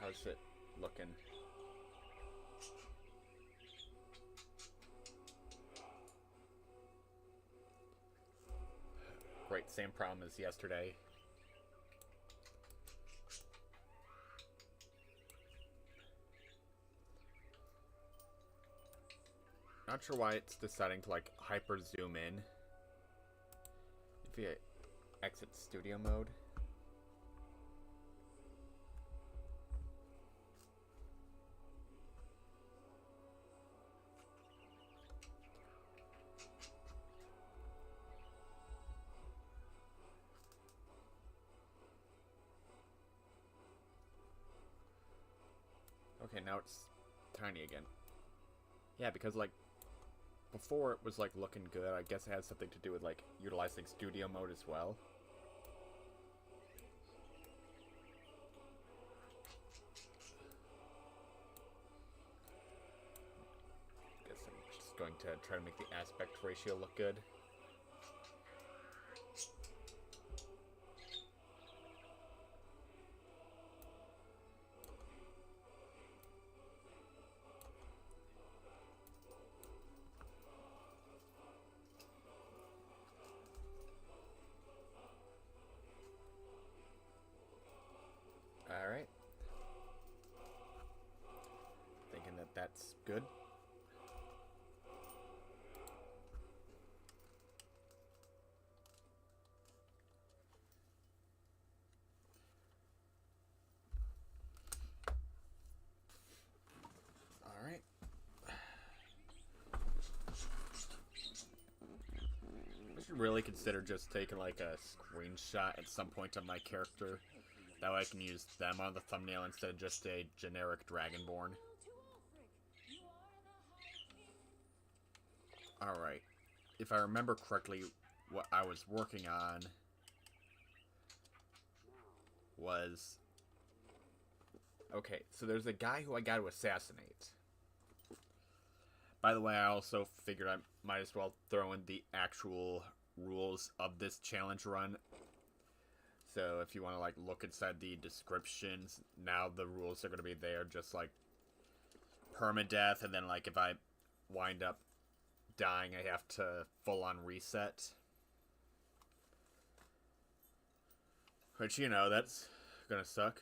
How's it looking? Great, same problem as yesterday. Not sure why it's deciding to like hyper zoom in. If you exit studio mode. Okay, now it's tiny again. Yeah, because like before it was like looking good. I guess it has something to do with like utilizing studio mode as well. Guess I'm just going to try to make the aspect ratio look good. Alright. Thinking that that's good. Alright. I should really consider just taking like a screenshot at some point of my character. That way I can use them on the thumbnail instead of just a generic Dragonborn. Alright. If I remember correctly, what I was working on was... Okay, so there's a guy who I got to assassinate. By the way, I also figured I might as well throw in the actual rules of this challenge run. So if you want to like look inside the descriptions, now the rules are going to be there, just like permadeath, and then like if I wind up dying, I have to full on reset. Which, you know, that's gonna suck,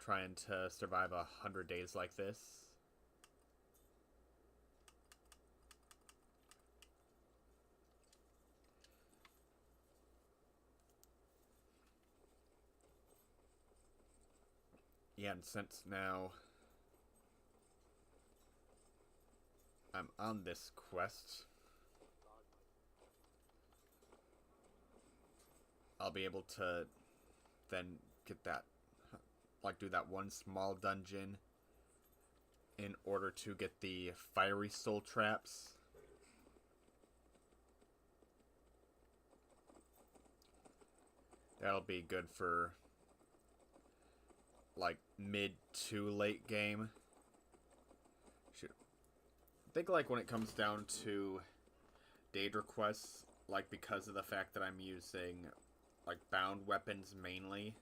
trying to survive 100 days like this. Yeah, and since now I'm on this quest, I'll be able to then get that, like do that one small dungeon in order to get the fiery soul traps. That'll be good for like mid to late game. Shoot. I think like when it comes down to Daedra quests, like because of the fact that I'm using like bound weapons mainly,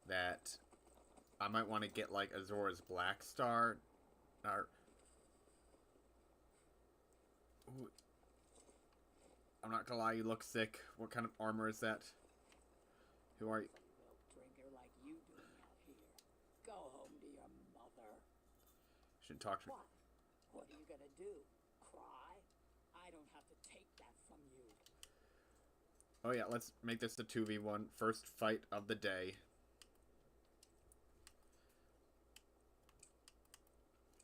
that I might want to get like Azora's Black Star. Or, ooh, I'm not gonna lie, you look sick. What kind of armor is that? Who are you? Shouldn't talk to me. What are you gonna do? Cry? I don't have to take that from you. Oh yeah, let's make this the 2v1. First fight of the day.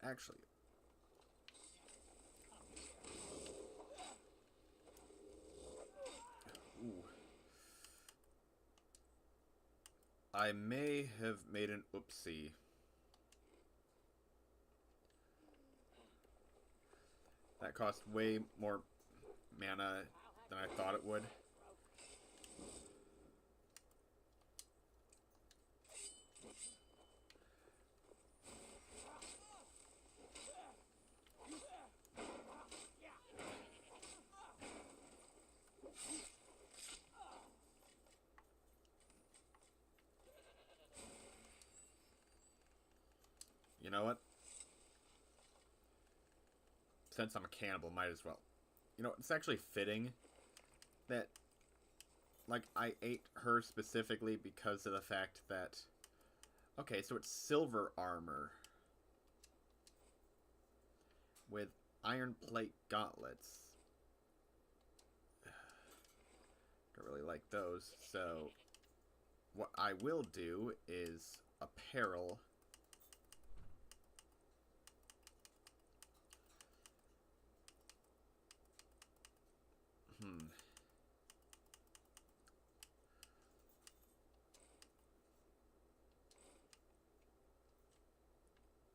Actually. Ooh. I may have made an oopsie. That cost way more mana than I thought it would. You know what? Since I'm a cannibal, might as well. You know, it's actually fitting that, like, I ate her specifically because of the fact that... Okay, so it's silver armor with iron plate gauntlets. Don't really like those, so what I will do is apparel.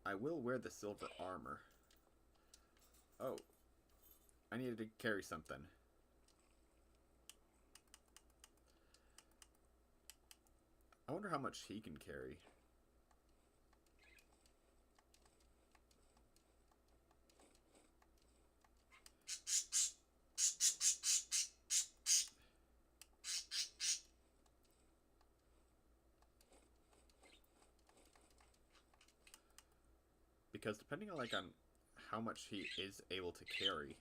I will wear the silver armor. Oh. I needed to carry something. I wonder how much he can carry. Because depending on, like, on how much he is able to carry.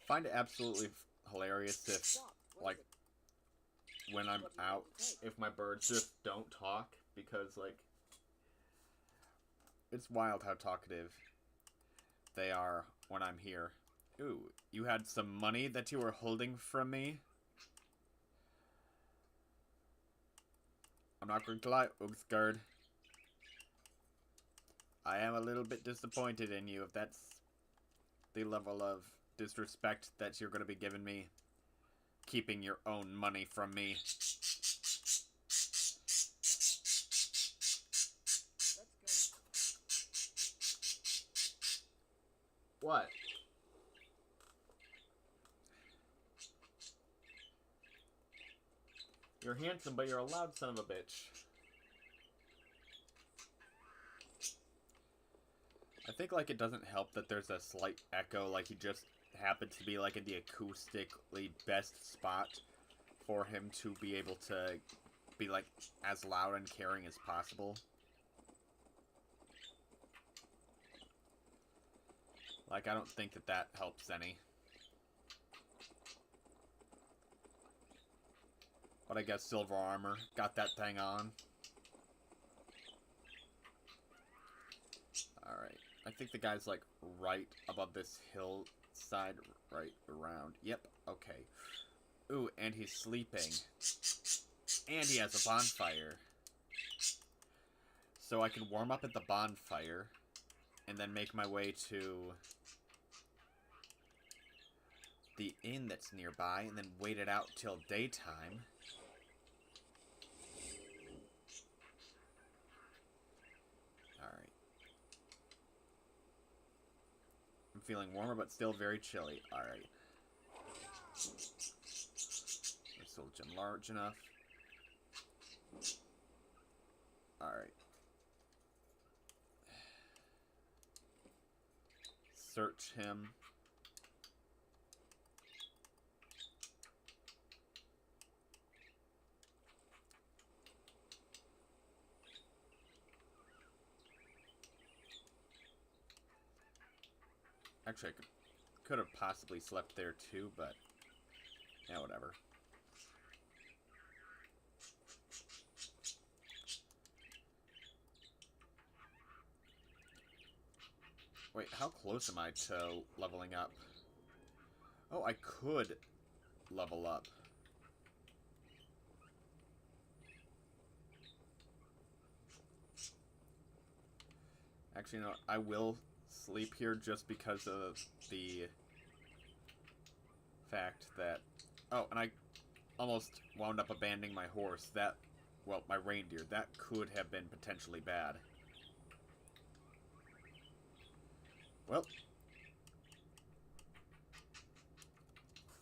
Find it absolutely hilarious if, like, when I'm out, if my birds just don't talk, because, like, it's wild how talkative they are when I'm here. Ooh, you had some money that you were holding from me? I'm not going to lie, Dawnguard. I am a little bit disappointed in you if that's the level of disrespect that you're going to be giving me. Keeping your own money from me. What? You're handsome, but you're a loud son of a bitch. I think, like, it doesn't help that there's a slight echo, like he just happens to be, like, in the acoustically best spot for him to be able to be, like, as loud and caring as possible. Like, I don't think that that helps any. But I guess silver armor. Got that thing on. Alright. I think the guy's, like, right above this hillside, right around. Yep, okay. Ooh, and he's sleeping. And he has a bonfire. So I can warm up at the bonfire, and then make my way to the inn that's nearby, and then wait it out till daytime. Alright. I'm feeling warmer, but still very chilly. Alright. This little gym large enough. Alright. Search him. Actually, I could have possibly slept there too, but yeah, whatever. Wait, how close am I to leveling up? Oh, I could level up. Actually, no, I will sleep here just because of the fact that... Oh, and I almost wound up abandoning my horse. That, well, my reindeer. That could have been potentially bad. Well,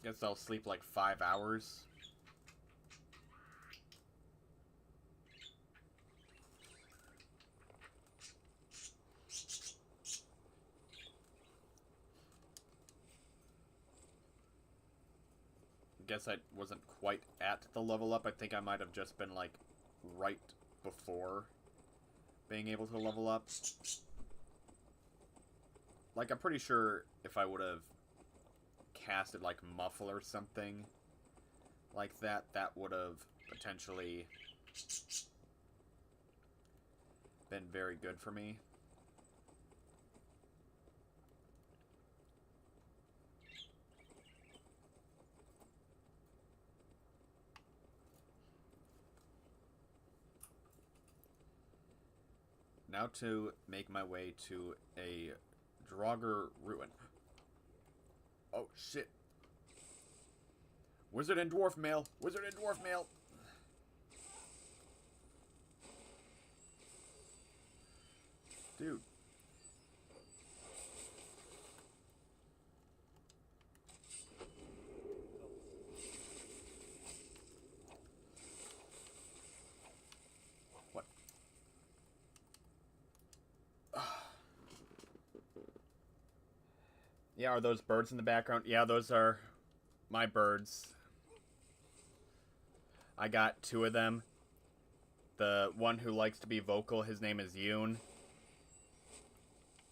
guess I'll sleep like 5 hours. guess I wasn't quite at the level up. I think I might have just been, like, right before being able to level up. Like, I'm pretty sure if I would have casted, like, Muffle or something like that, that would have potentially been very good for me. Now to make my way to a Draugr ruin. Oh, shit. Wizard and dwarf male. Wizard and dwarf male. Dude. What? Yeah, are those birds in the background? Yeah, those are my birds. I got 2 of them. The one who likes to be vocal, his name is Yoon.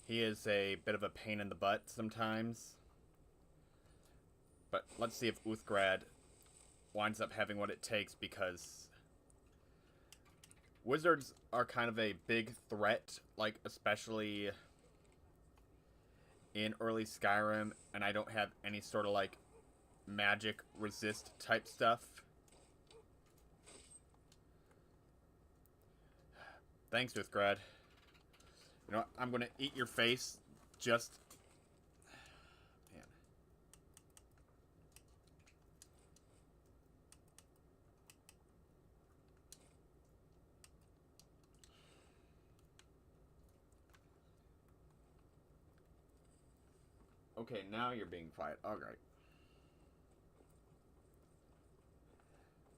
He is a bit of a pain in the butt sometimes. But let's see if Uthgrad winds up having what it takes, because wizards are kind of a big threat, like especially in early Skyrim, and I don't have any sort of like magic resist type stuff. Thanks, Uthgrad. You know what? I'm gonna eat your face. Just... Man. Okay, now you're being quiet. Alright.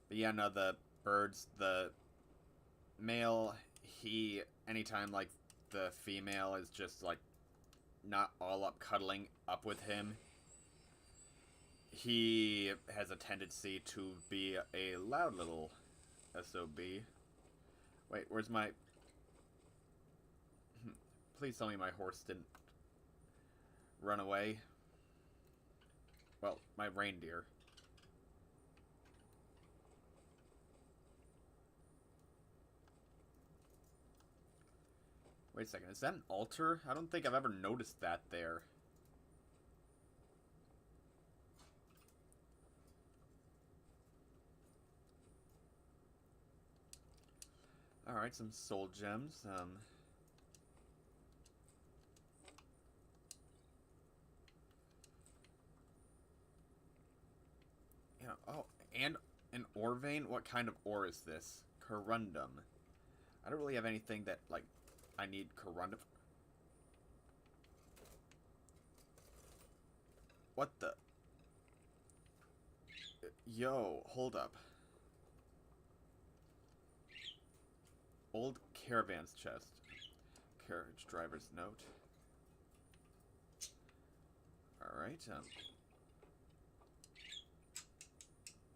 But yeah, no, the birds, the male, he, anytime, like, the female is just, like, not all up cuddling up with him, he has a tendency to be a loud little SOB. Wait, where's my... Please tell me my horse didn't run away. Well, my reindeer. Wait a second, is that an altar? I don't think I've ever noticed that there. Alright, some soul gems. You know, oh, and an ore vein? What kind of ore is this? Corundum. I don't really have anything that, like, I need corundum. What the? Yo, hold up. Old caravan's chest. Carriage driver's note. Alright,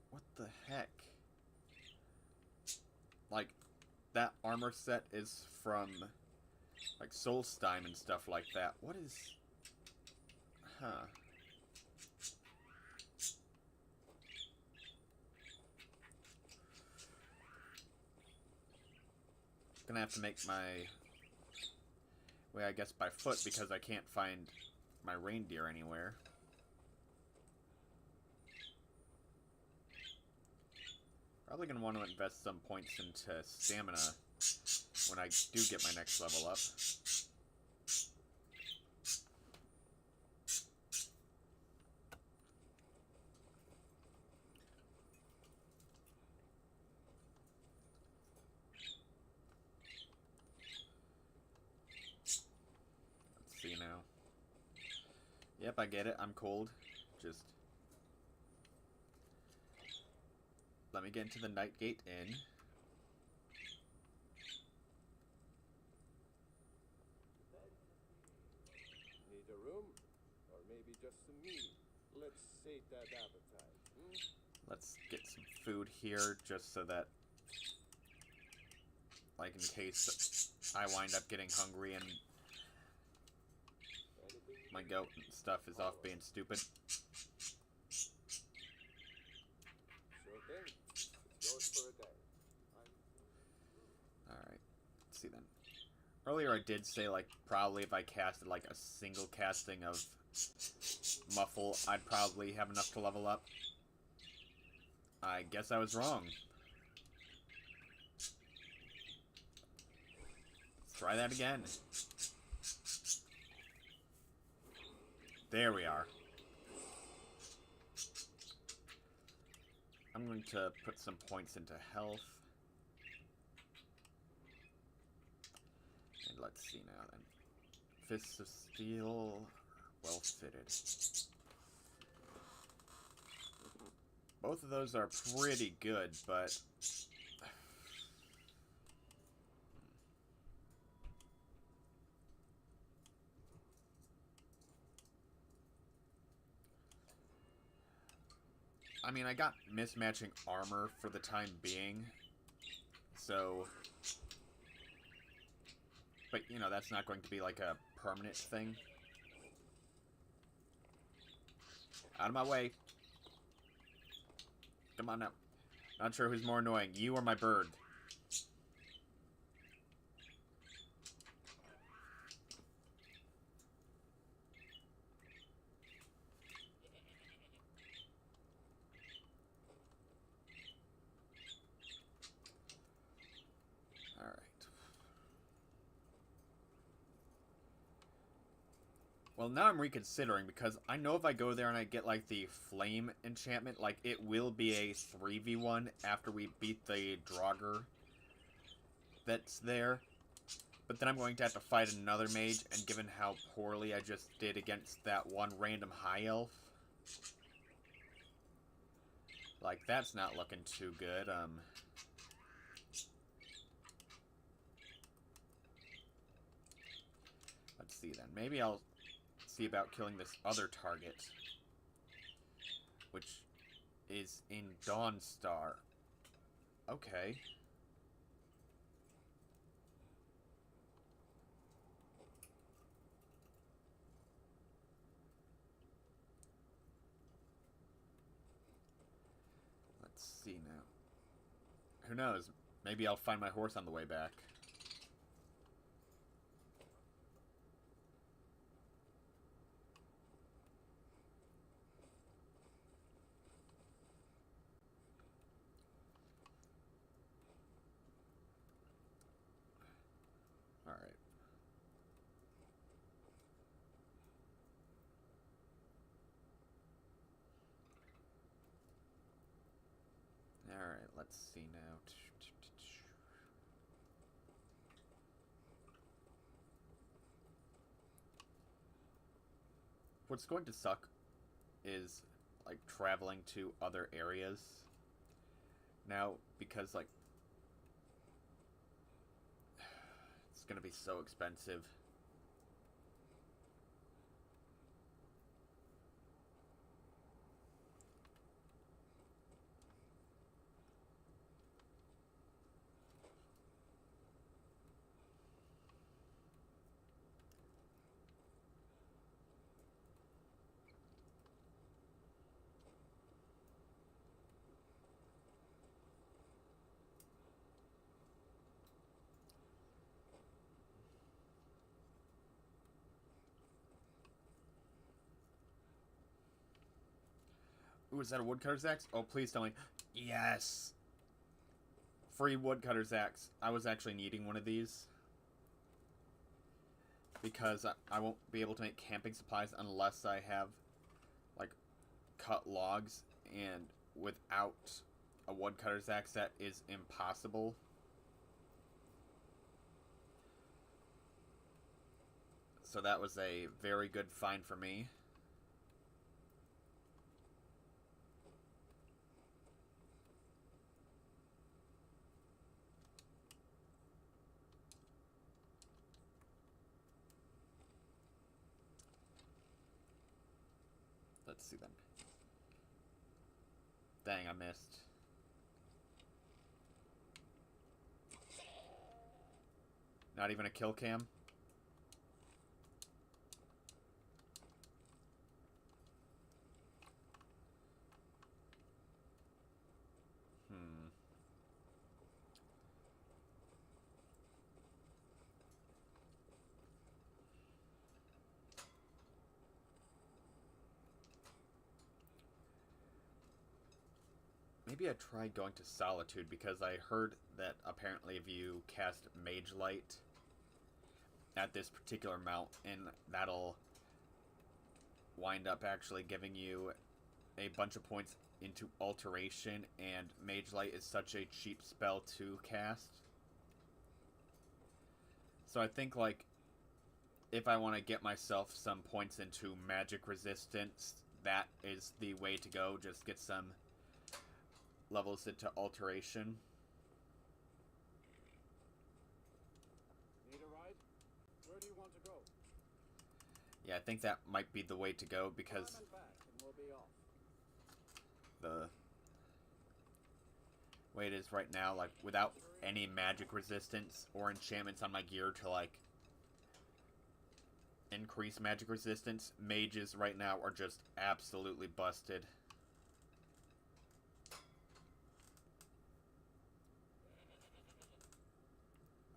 what the heck? Like, that armor set is from, like, Solstheim and stuff like that. What is... Huh. Gonna have to make my way, I guess, by foot, because I can't find my reindeer anywhere. Probably gonna want to invest some points into stamina when I do get my next level up. Let's see now. Yep, I get it. I'm cold. Just... let me get into the Nightgate Inn. Need a room? Or maybe just some meat? Let's sate that appetite. Let's get some food here, just so that, like, in case I wind up getting hungry and my goat and stuff is off being stupid. Alright, let's see then. Earlier I did say, like, probably if I casted, like, a single casting of Muffle, I'd probably have enough to level up. I guess I was wrong. Let's try that again. There we are. I'm going to put some points into health. And let's see now then. Fists of Steel, well fitted. Both of those are pretty good, but I mean, I got mismatching armor for the time being, so, but, you know, that's not going to be, like, a permanent thing. Out of my way. Come on now. Not sure who's more annoying, you or my bird. Well, now I'm reconsidering, because I know if I go there and I get, like, the flame enchantment, like, it will be a 3v1 after we beat the Draugr that's there. But then I'm going to have to fight another mage, and given how poorly I just did against that one random high elf, like, that's not looking too good. Let's see then. Maybe I'll see about killing this other target, which is in Dawnstar. Okay. Let's see now. Who knows? Maybe I'll find my horse on the way back. Alright, let's see now. What's going to suck is, like, traveling to other areas now, because, like, it's gonna be so expensive. Ooh, is that a woodcutter's axe? Oh, please tell me. Yes! Free woodcutter's axe. I was actually needing one of these, because I won't be able to make camping supplies unless I have, like, cut logs, and without a woodcutter's axe, that is impossible. So that was a very good find for me. Let's see then. Dang, I missed. Not even a kill cam? Maybe I tried going to Solitude because I heard that apparently if you cast Mage Light at this particular mount, and that'll wind up actually giving you a bunch of points into Alteration, and Mage Light is such a cheap spell to cast. So I think, like, if I want to get myself some points into Magic Resistance, that is the way to go. Just get some levels into Alteration. Need a ride? Where do you want to go? Yeah, I think that might be the way to go because Climb and back, and we'll be off. the way it is right now, like, without any magic resistance or enchantments on my gear to, like, increase magic resistance, mages right now are just absolutely busted.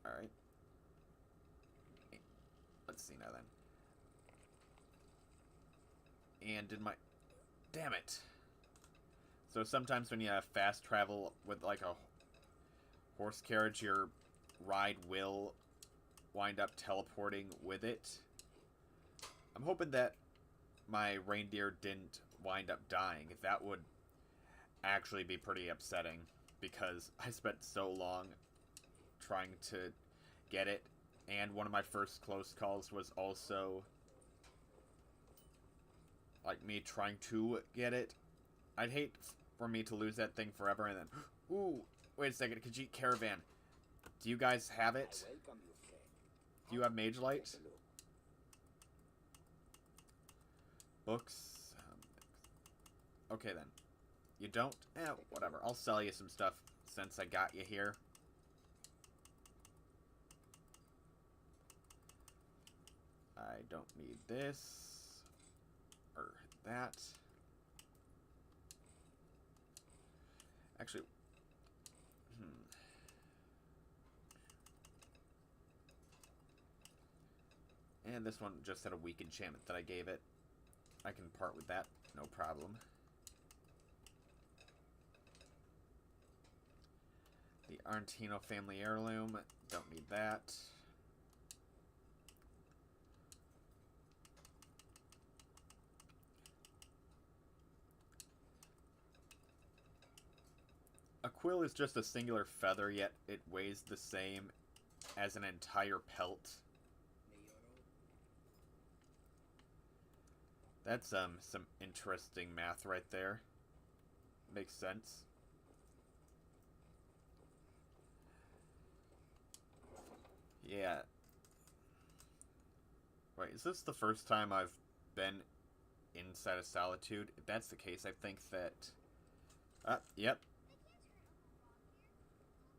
Alright. Let's see now then. And did my... Damn it! So sometimes when you have fast travel with, like, a horse carriage, your ride will wind up teleporting with it. I'm hoping that my reindeer didn't wind up dying. That would actually be pretty upsetting because I spent so long trying to get it, and one of my first close calls was also like me trying to get it. I'd hate for me to lose that thing forever and then, ooh, wait a second, Khajiit Caravan. Do you guys have it? Do you have Mage Light? Books? Okay then. You don't? Eh, whatever. I'll sell you some stuff since I got you here. I don't need this. Or that. Actually, And this one just had a weak enchantment that I gave it. I can part with that, no problem. The Arntino family heirloom, don't need that. A quill is just a singular feather, yet it weighs the same as an entire pelt. That's some interesting math right there. Makes sense. Yeah. Wait, is this the first time I've been inside of Solitude? If that's the case, I think that... yep.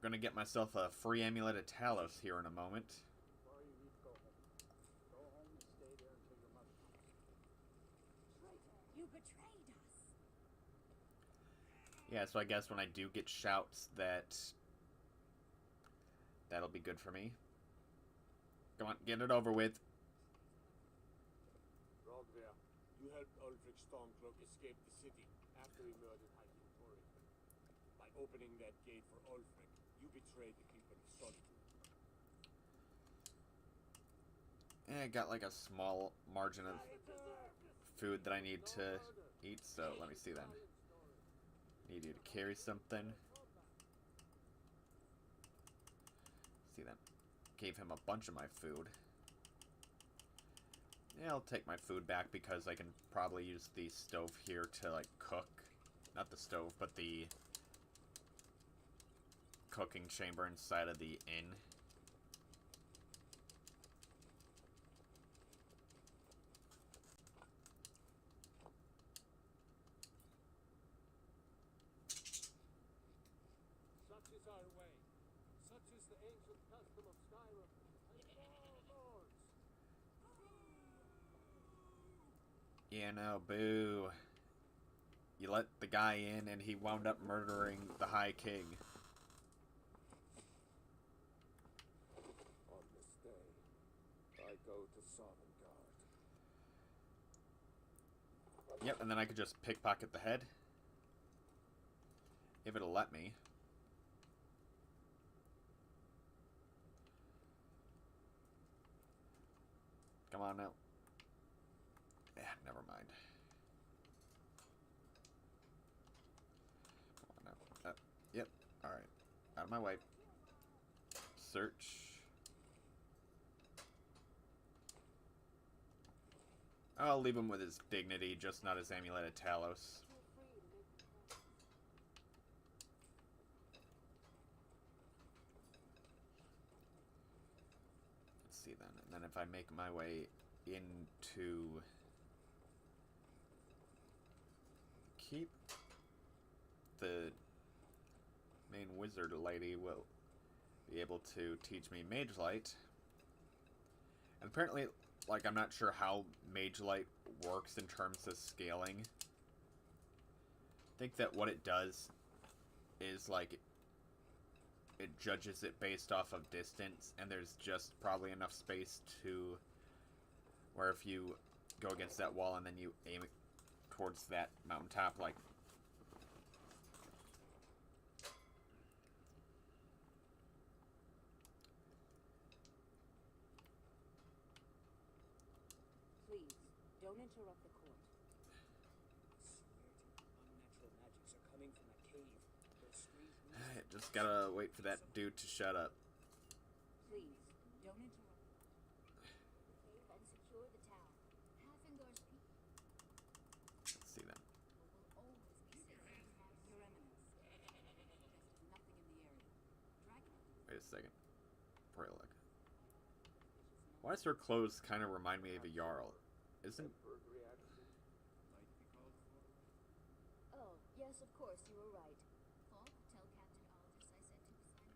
Gonna get myself a free Amulet of Talos here in a moment. Sorry, you need to go home. Go home and stay there until your mother comes. Traitor, you betrayed us. Yeah, so I guess when I do get shouts that'll be good for me. Come on, get it over with. Rogver, you helped Ulfric Stormcloak escape the city after he murdered Hiking Tori. By opening that gate for Ulfric, you betrayed the Keeper of Solitude. And I got like a small margin of food that I need to eat, so let me see then. Need you to carry something. See then. Gave him a bunch of my food. Yeah, I'll take my food back because I can probably use the stove here to like cook. Not the stove, but the cooking chamber inside of the inn. Yeah, no, boo. You let the guy in and he wound up murdering the High King. On this day, I go to Dawnguard. Yep, and then I could just pickpocket the head. If it'll let me. Come on now. Yeah, never mind. Come on now. Yep. Alright. Out of my way. Search. I'll leave him with his dignity, just not his amulet of Talos. Let's see then. And then if I make my way into keep, the main wizard lady will be able to teach me Mage Light. And apparently, like, I'm not sure how Mage Light works in terms of scaling. I think that what it does is, like, it judges it based off of distance, and there's just probably enough space to where if you go against that wall and then you aim it towards that mountaintop, like, Please, don't interrupt the court. Unnatural magics are coming from a cave. Those strange I just gotta wait for that dude to shut up. Please, don't interrupt. Cave and secure the town. Havengar's people Let's see then. will always be safe. Your Eminence. There's nothing in the area. Dragon. Wait a second. Before I look. Why does her clothes kind of remind me of a Jarl? Isn't... reaction might be called for. Oh, yes, of course, you were right. Falk, tell Captain Aldous I said to sign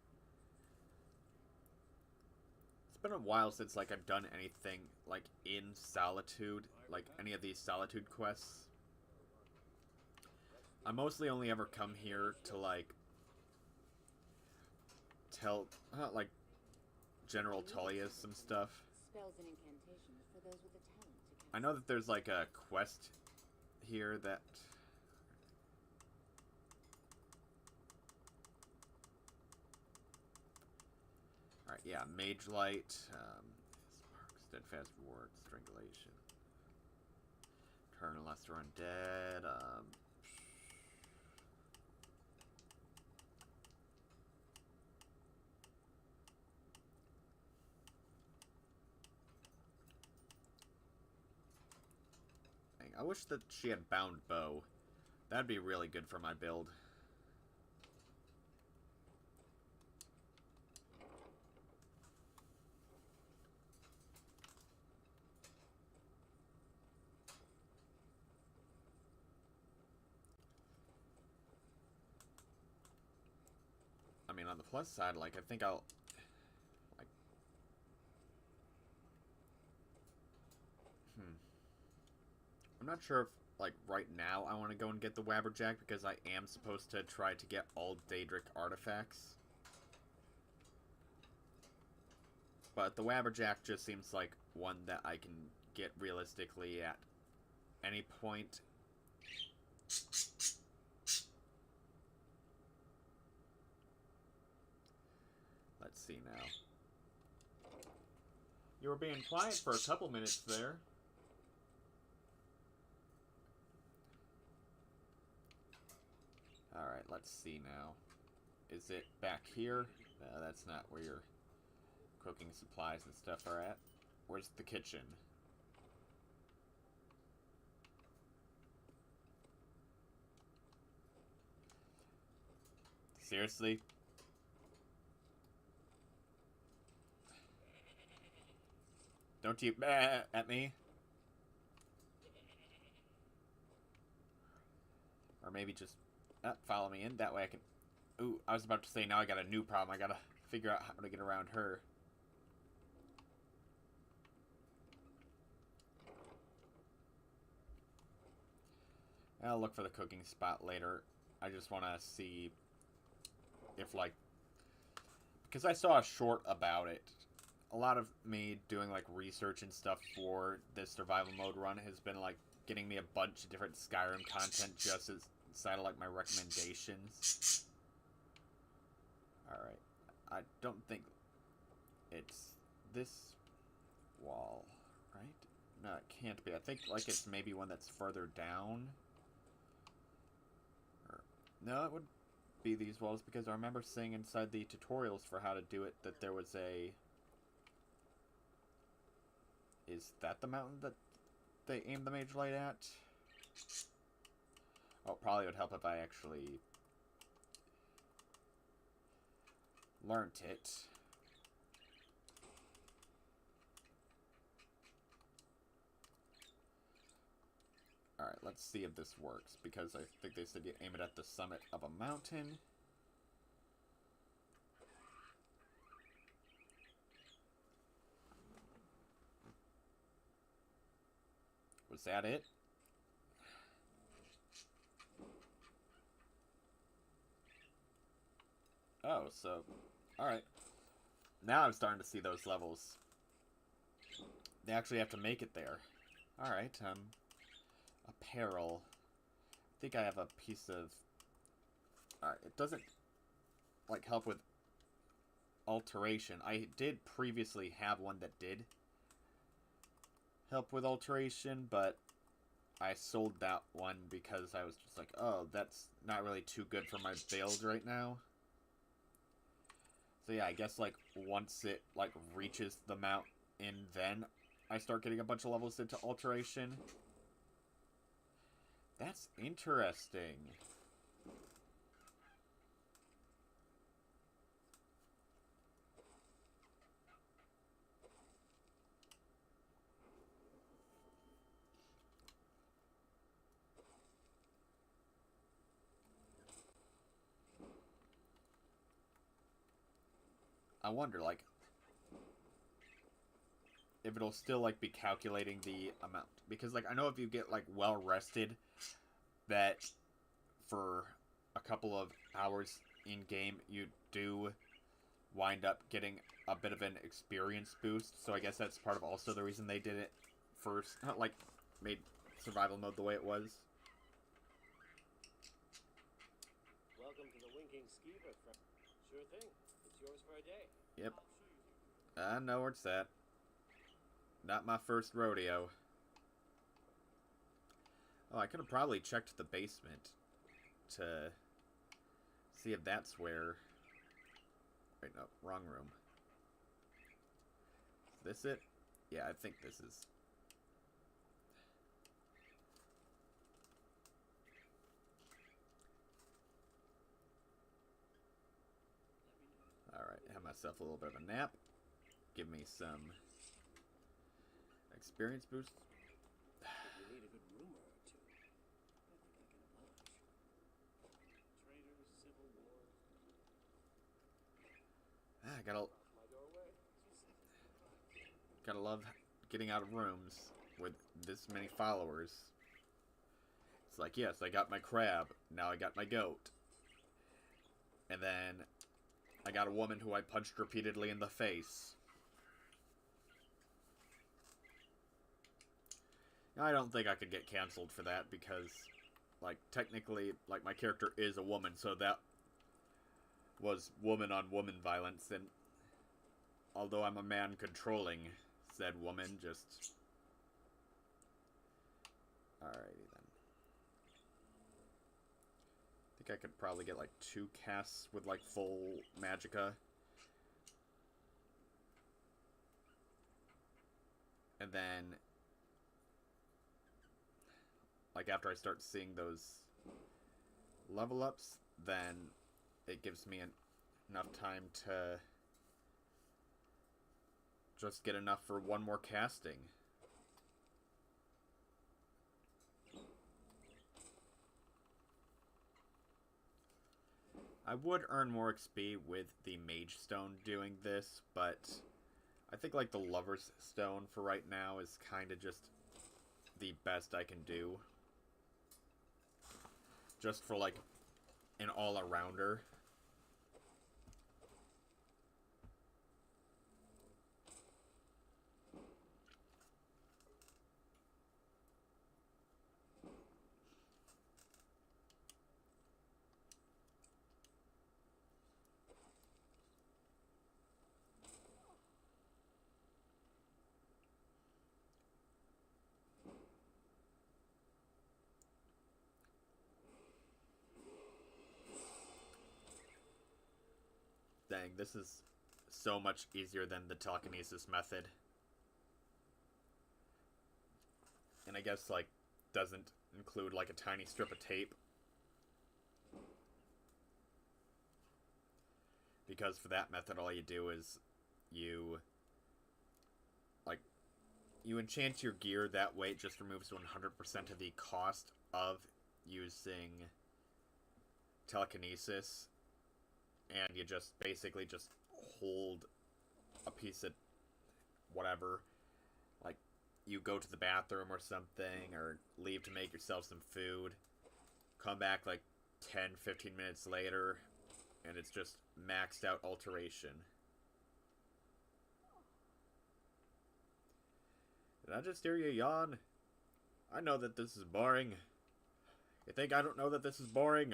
It's been a while since, like, I've done anything, like, in Solitude. Like, any of these Solitude quests. I mostly only ever come here to, like, tell, like, General Tullius some stuff. Spells and incantations for those with the talent to cast. I know that there's, like, a quest here that... Alright, yeah, Mage Light, Spark, Steadfast Ward, Strangulation, Turn a Lesser Undead, dang, I wish that she had Bound Bow. That'd be really good for my build. I mean, on the plus side, like, I think I'll, like, I'm not sure if, like, right now I want to go and get the Wabberjack, because I am supposed to try to get all Dadric Artifacts. But the Wabberjack just seems like one that I can get realistically at any point. Let's see now. You were being quiet for a couple minutes there. Alright, let's see now. Is it back here? No, that's not where your cooking supplies and stuff are at. Where's the kitchen? Seriously? Don't you at me? Or maybe just follow me in. That way I can... Ooh, I was about to say now I got a new problem. I gotta figure out how to get around her. I'll look for the cooking spot later. I just want to see if, like... Because I saw a short about it. A lot of me doing, like, research and stuff for this survival mode run has been, like, getting me a bunch of different Skyrim content just as inside of, like, my recommendations. Alright. I don't think it's this wall, right? No, it can't be. I think, like, it's maybe one that's further down. Or, no, it would be these walls, because I remember seeing inside the tutorials for how to do it that there was a... Is that the mountain that they aimed the mage light at? Oh, probably would help if I actually learnt it. Alright, let's see if this works, because I think they said you aim it at the summit of a mountain. Was that it? Oh, so... Alright. Now I'm starting to see those levels. They actually have to make it there. Alright, apparel. I think I have a piece of... Alright, it doesn't, like, help with alteration. I did previously have one that did help with alteration, but I sold that one because I was just like, oh, that's not really too good for my build right now. So yeah, I guess, like, once it, like, reaches the mountain, then I start getting a bunch of levels into alteration. That's interesting. I wonder, like, if it'll still, like, be calculating the amount. Because, like, I know if you get, like, well rested, that for a couple of hours in-game, you do wind up getting a bit of an experience boost. So I guess that's part of also the reason they did it first. Like, made survival mode the way it was. Welcome to the Winking Skeever, friend. Sure thing. It's yours for a day. Yep. I know where it's at. Not my first rodeo. Oh, I could have probably checked the basement to see if that's where... Wait, no, wrong room. Is this it? Yeah, I think this is... Alright, have myself a little bit of a nap. Give me some experience boost. You need a good rumor or two. I think I can oblige. Traitors, civil war. I My doorway. gotta love getting out of rooms with this many followers. It's like, yes, I got my crab. Now I got my goat. And then I got a woman who I punched repeatedly in the face. I don't think I could get canceled for that because, like, technically, like, my character is a woman, so that was woman-on-woman violence, and although I'm a man controlling said woman, just... Alrighty then. I think I could probably get, like, 2 casts with, like, full magicka. And then... like, after I start seeing those level ups, then it gives me enough time to just get enough for one more casting. I would earn more XP with the Mage Stone doing this, but I think, like, the Lover's Stone for right now is kind of just the best I can do. just for like an all-arounder. Dang, this is so much easier than the telekinesis method. And I guess, like, doesn't include, like, a tiny strip of tape. Because for that method, all you do is you, like, you enchant your gear. That way it just removes 100% of the cost of using telekinesis. And you just basically just hold a piece of whatever. Like, you go to the bathroom or something, or leave to make yourself some food. Come back like 10, 15 minutes later, and it's just maxed out alteration. Did I just hear you yawn? I know that this is boring. You think I don't know that this is boring?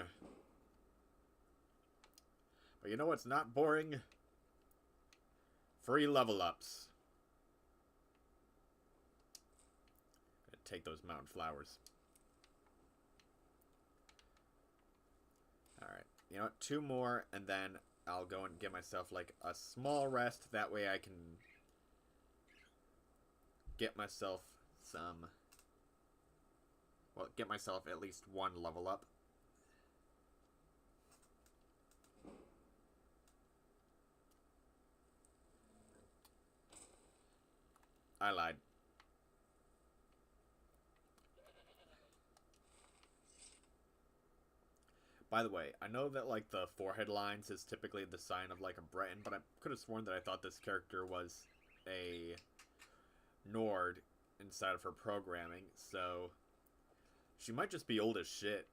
But you know what's not boring? Free level ups. Take those mountain flowers. Alright. You know what? 2 more, and then I'll go and give myself, like, a small rest. That way I can get myself some... Well, get myself at least 1 level up. I lied. By the way, I know that, like, the forehead lines is typically the sign of, like, a Breton, but I could have sworn that I thought this character was a Nord inside of her programming, so she might just be old as shit.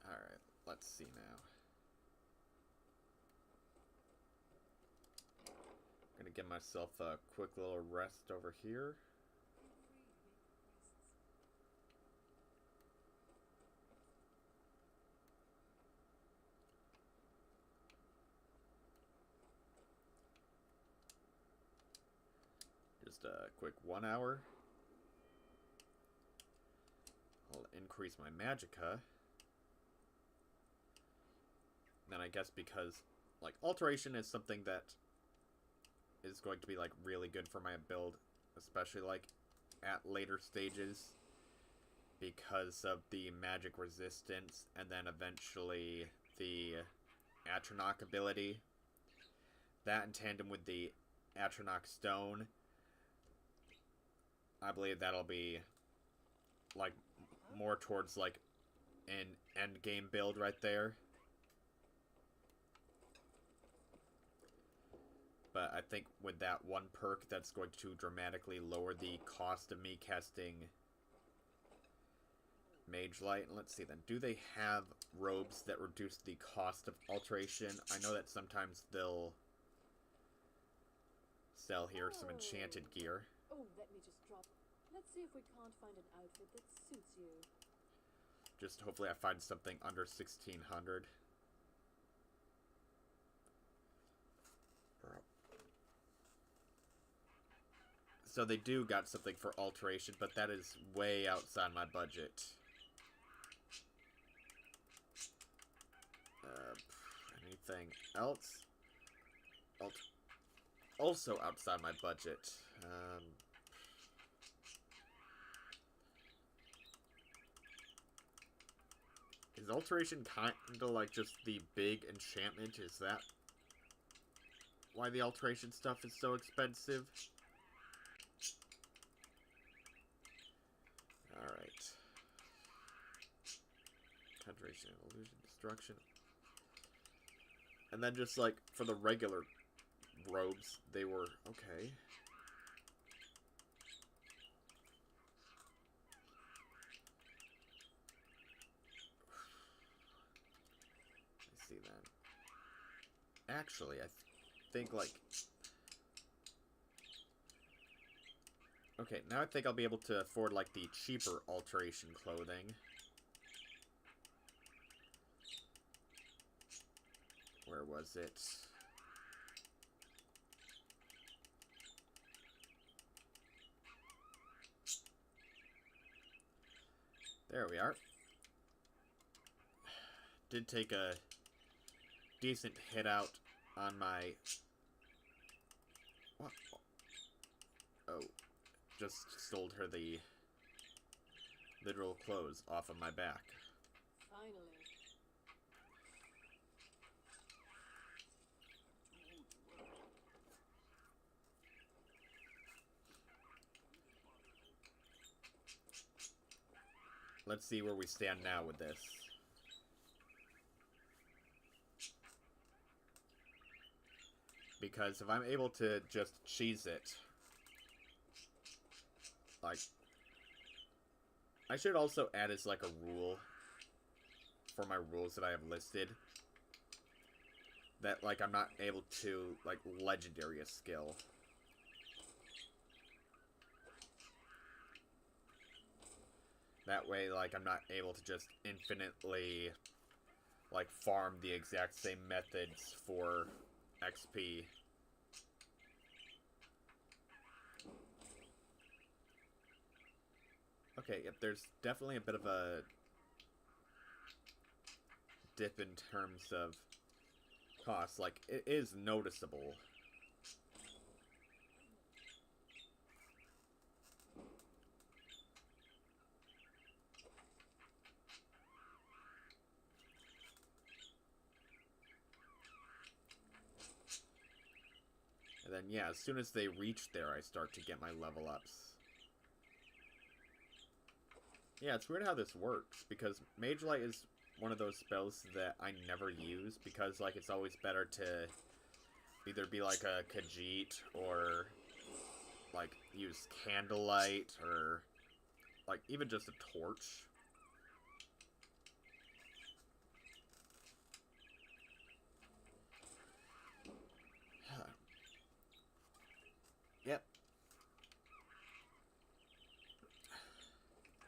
Alright, let's see now. I'm gonna give myself a quick little rest over here. Just a quick 1 hour. I'll increase my magicka. Then I guess because, like, alteration is something that is going to be, like, really good for my build, especially, like, at later stages, because of the magic resistance, and then eventually the Atronach ability. That in tandem with the Atronach Stone, I believe that'll be, like, more towards, like, an endgame build right there. But I think with that 1 perk, that's going to dramatically lower the cost of me casting Mage Light. Let's see then. Do they have robes that reduce the cost of alteration? I know that sometimes they'll sell here some enchanted gear. Oh, let me just drop. Let's see if we can't find an outfit that suits you. Just hopefully I find something under 1600. So they do got something for alteration, but that is way outside my budget. Anything else? Also outside my budget. Is alteration kinda like just the big enchantment? Is that why the alteration stuff is so expensive? Alright. Conjuration, illusion, destruction. And then just, like, for the regular robes, they were okay. Let's see then. Actually, I think, like... Okay, now I think I'll be able to afford, like, the cheaper alteration clothing. Where was it? There we are. Did take a decent hit out on my... What? Oh. Just stole her the literal clothes off of my back. Finally. Let's see where we stand now with this. Because if I'm able to just cheese it, like, I should also add as like a rule for my rules that I have listed that like I'm not able to like legendary a skill. That way, like, I'm not able to just infinitely, like, farm the exact same methods for XP. Okay, yep, there's definitely a bit of a dip in terms of cost. Like, it is noticeable. And then, yeah, as soon as they reach there, I start to get my level ups. Yeah, it's weird how this works, because Mage Light is one of those spells that I never use, because, like, it's always better to either be, like, a Khajiit, or, like, use Candlelight, or, like, even just a torch. Yep.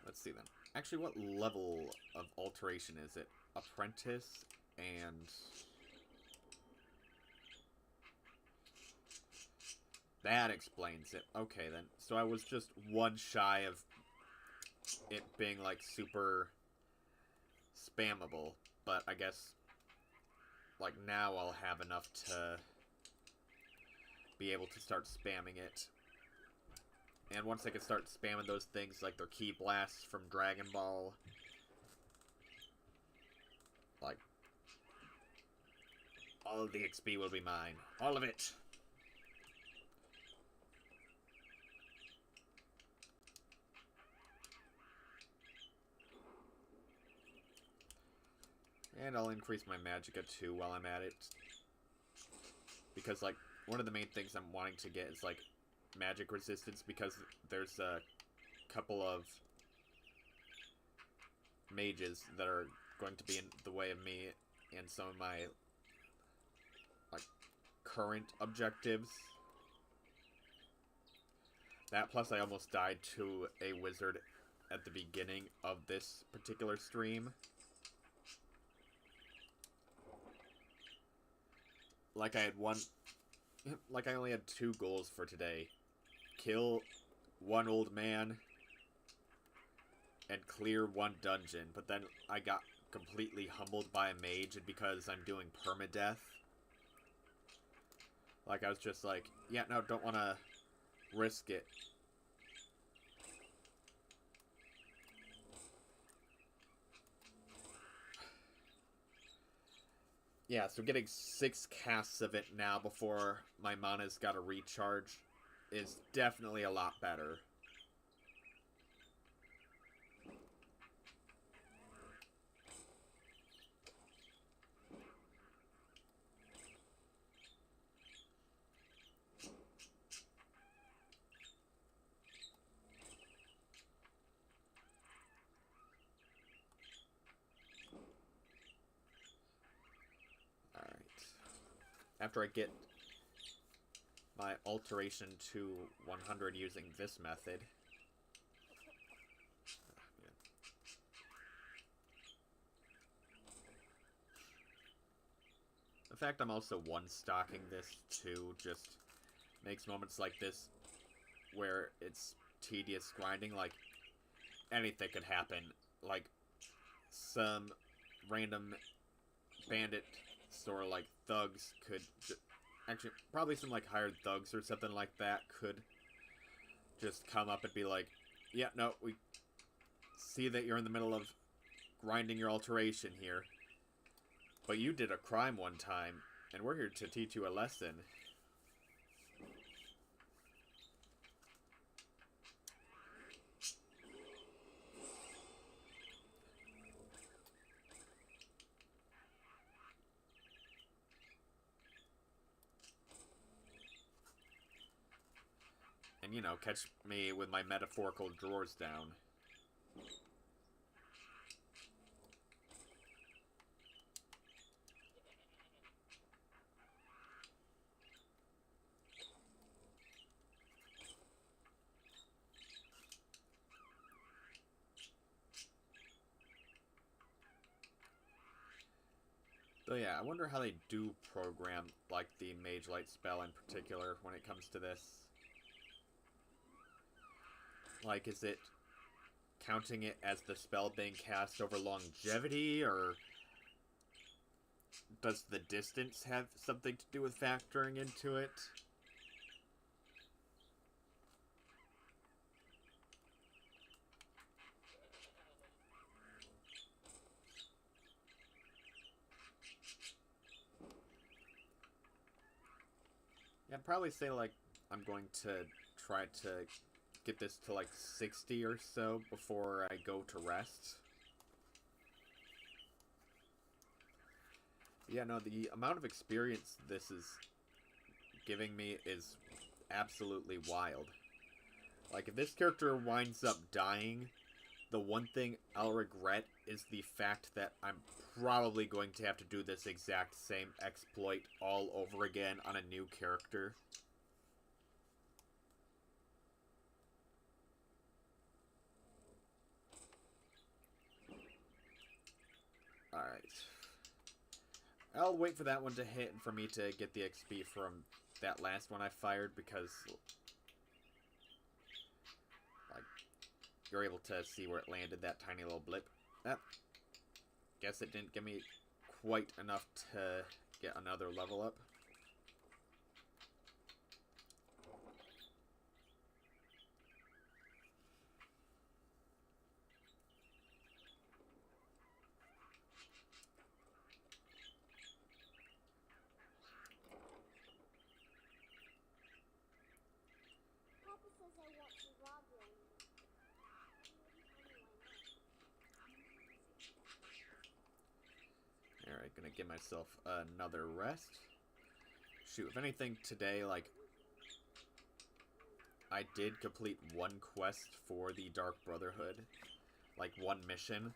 Let's see then. Actually, what level of alteration is it? Apprentice and... That explains it. Okay then. So I was just one shy of it being like super spammable. But I guess like now I'll have enough to be able to start spamming it. And once I can start spamming those things, like their Ki Blasts from Dragon Ball, like, all of the XP will be mine. All of it! And I'll increase my Magicka too while I'm at it. Because, like, one of the main things I'm wanting to get is, like, magic resistance, because there's a couple of mages that are going to be in the way of me and some of my like current objectives. That plus I almost died to a wizard at the beginning of this particular stream. Like I only had 2 goals for today. Kill 1 old man and clear 1 dungeon, but then I got completely humbled by a mage, and because I'm doing permadeath, like I was just like, yeah, no, don't want to risk it. Yeah, so getting 6 casts of it now before my mana's got to recharge is definitely a lot better. after I get my alteration to 100 using this method. In fact, I'm also one-stocking this too, just makes moments like this where it's tedious grinding, like anything could happen, like some random bandit or like thugs could actually, probably some like hired thugs or something like that could just come up and be like, yeah, no, we see that you're in the middle of grinding your alteration here, but you did a crime one time, and we're here to teach you a lesson. And, you know, catch me with my metaphorical drawers down. So yeah, I wonder how they do program, like, the Mage Light spell in particular when it comes to this. Like, is it counting it as the spell being cast over longevity, or does the distance have something to do with factoring into it? Yeah, I'd probably say, like, I'm going to try to get this to, like, 60 or so before I go to rest. Yeah, no, the amount of experience this is giving me is absolutely wild. Like, if this character winds up dying, the one thing I'll regret is the fact that I'm probably going to have to do this exact same exploit all over again on a new character. Alright. I'll wait for that one to hit and for me to get the XP from that last one I fired, because like, you're able to see where it landed, that tiny little blip. Guess it didn't give me quite enough to get another level up. Papa says I want to rob him. Alright, gonna give myself another rest. Shoot, if anything today, like, I did complete one quest for the Dark Brotherhood. Like, one mission.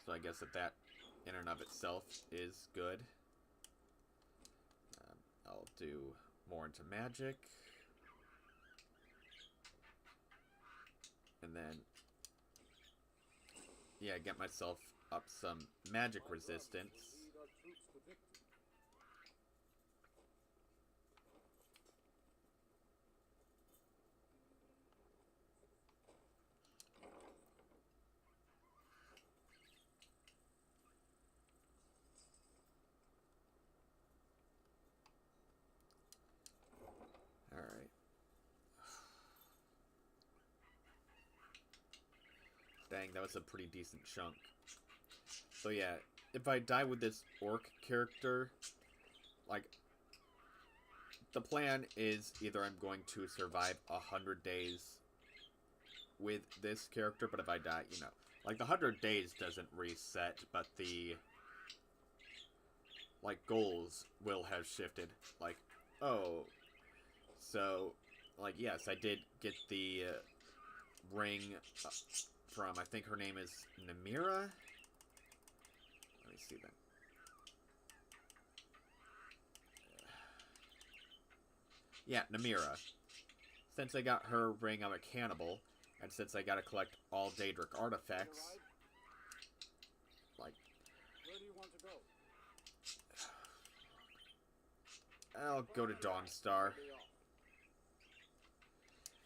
So I guess that in and of itself is good. I'll do more into magic. And then, yeah, get myself up some magic resistance. Lead our troops to victory. Alright. Dang, that was a pretty decent chunk. So yeah, if I die with this orc character, like, the plan is either I'm going to survive 100 days with this character, but if I die, you know, like, the 100 days doesn't reset, but the, like, goals will have shifted. Like, oh, so, like, yes, I did get the ring from, I think her name is Namira? Let me see then. Yeah, Namira. Since I got her ring, I'm a cannibal. And since I gotta collect all Dadric artifacts... Like... Where do you want to go? I'll go to Dawnstar.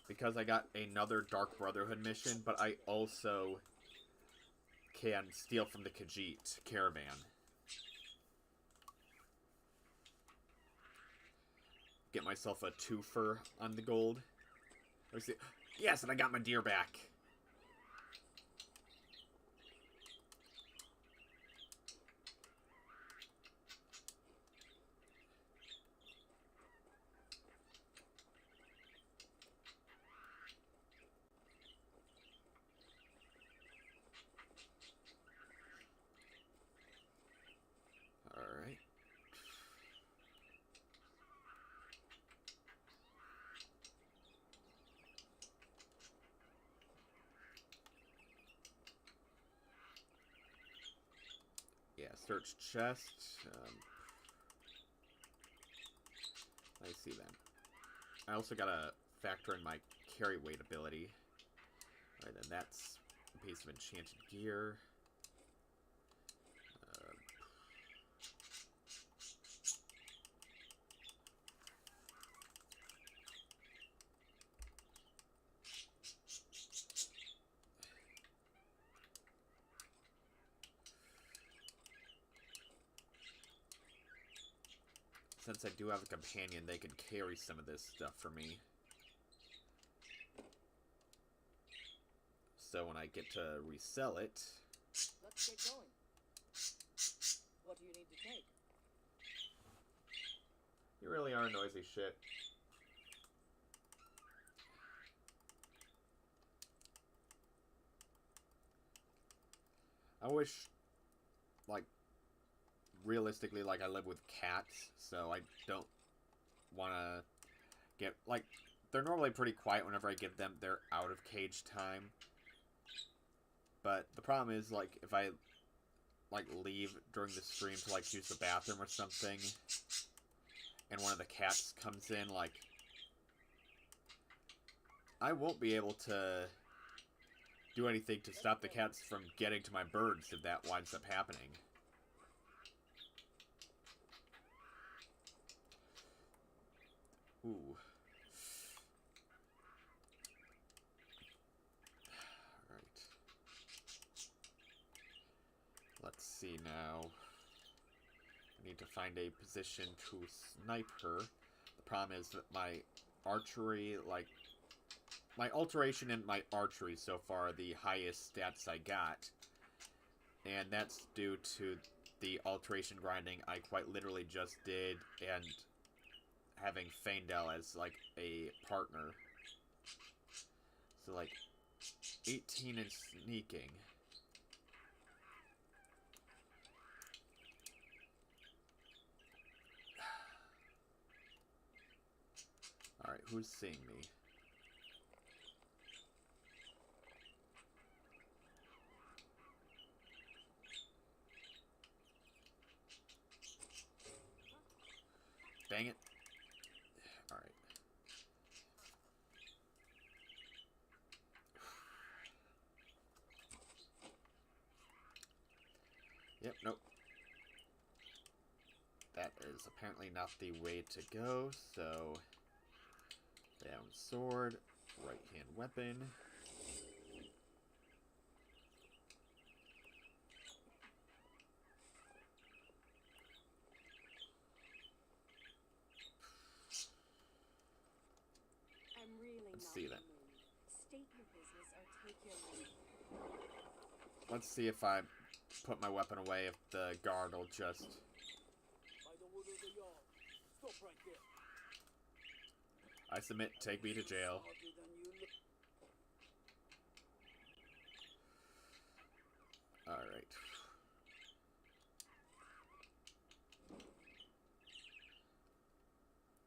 Because I got another Dark Brotherhood mission, but I also can steal from the Khajiit caravan. Get myself a twofer on the gold. Let me see. Yes, and I got my deer back. Alright. Yeah, search chest. Let me see then. I also gotta factor in my carry weight ability. Alright, then that's a piece of enchanted gear. Since I do have a companion, they can carry some of this stuff for me. So when I get to resell it... Let's get going. What do you need to take? You really are noisy shit. I wish, like, realistically, like, I live with cats, so I don't want to get, like, they're normally pretty quiet whenever I give them their out of cage time. But the problem is, like, if I, like, leave during the stream to, like, use the bathroom or something, and one of the cats comes in, like, I won't be able to do anything to stop the cats from getting to my birds if that winds up happening. Ooh. Alright. Let's see now. I need to find a position to snipe her. The problem is that my archery, like, my alteration and my archery so far are the highest stats I got. And that's due to the alteration grinding I quite literally just did, and having Feindel as, like, a partner. So, like, 18 in sneaking. Alright, who's seeing me? Dang it. Alright. Yep, nope. That is apparently not the way to go, so... Down sword, right hand weapon. I'm really Let's not see in the that. mood. State your business or take your leave. Let's see if I put my weapon away, if the guard will just... By the wood of the yard. Stop right there. I submit, take me to jail. Harder than you look. Alright.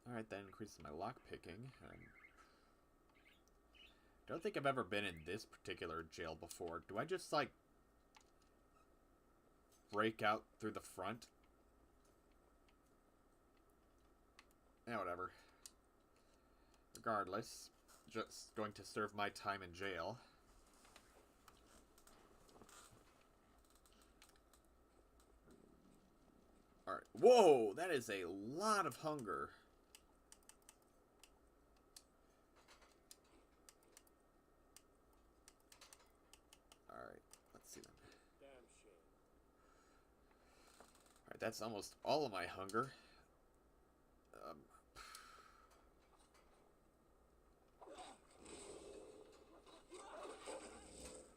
Alright, that increases my lockpicking. Don't think I've ever been in this particular jail before. Do I just, like... break out through the front. Yeah, whatever. Regardless, just going to serve my time in jail. Alright. Whoa! That is a lot of hunger. Alright. Let's see then. Damn shame. Alright, that's almost all of my hunger.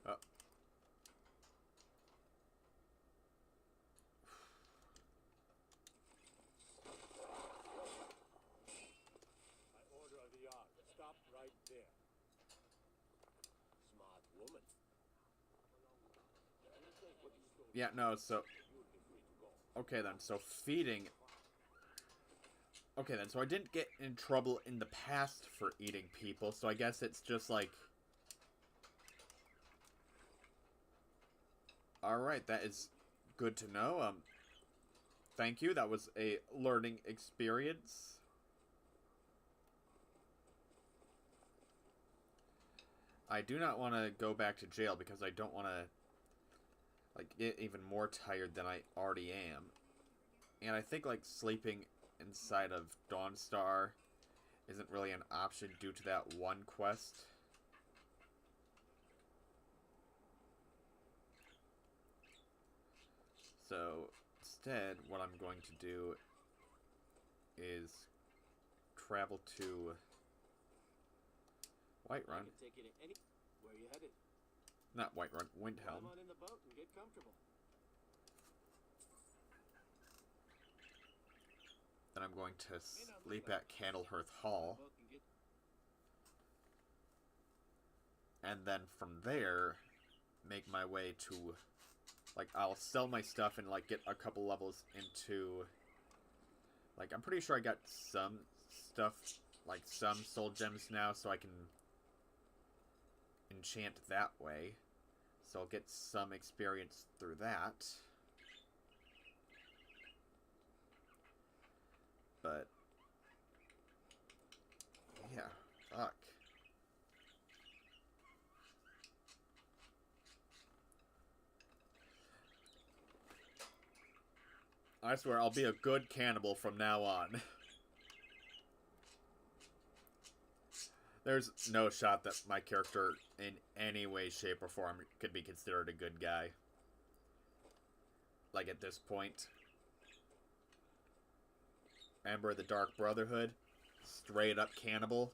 Oh. By order of the yard, stop right there. Smart woman. Yeah, no, so... Okay then, so feeding... Okay then, so I didn't get in trouble in the past for eating people, so I guess it's just like... Alright, that is good to know. Thank you, that was a learning experience. I do not want to go back to jail because I don't want to, like, get even more tired than I already am. And I think, like, sleeping inside of Dawnstar isn't really an option due to that one quest. So, instead, what I'm going to do is travel to Whiterun. I can take you to any... Where are you headed? Not Whiterun, Windhelm. Climb on in the boat and get comfortable. Then I'm going to sleep at Candlehearth Hall. Boat can get... And then from there, make my way to... Like, I'll sell my stuff and, like, get a couple levels into... Like, I'm pretty sure I got some stuff, like, some soul gems now, so I can enchant that way. So I'll get some experience through that. But... yeah, fuck. I swear, I'll be a good cannibal from now on. There's no shot that my character, in any way, shape, or form, could be considered a good guy. Like, at this point. Member of the Dark Brotherhood. Straight up cannibal.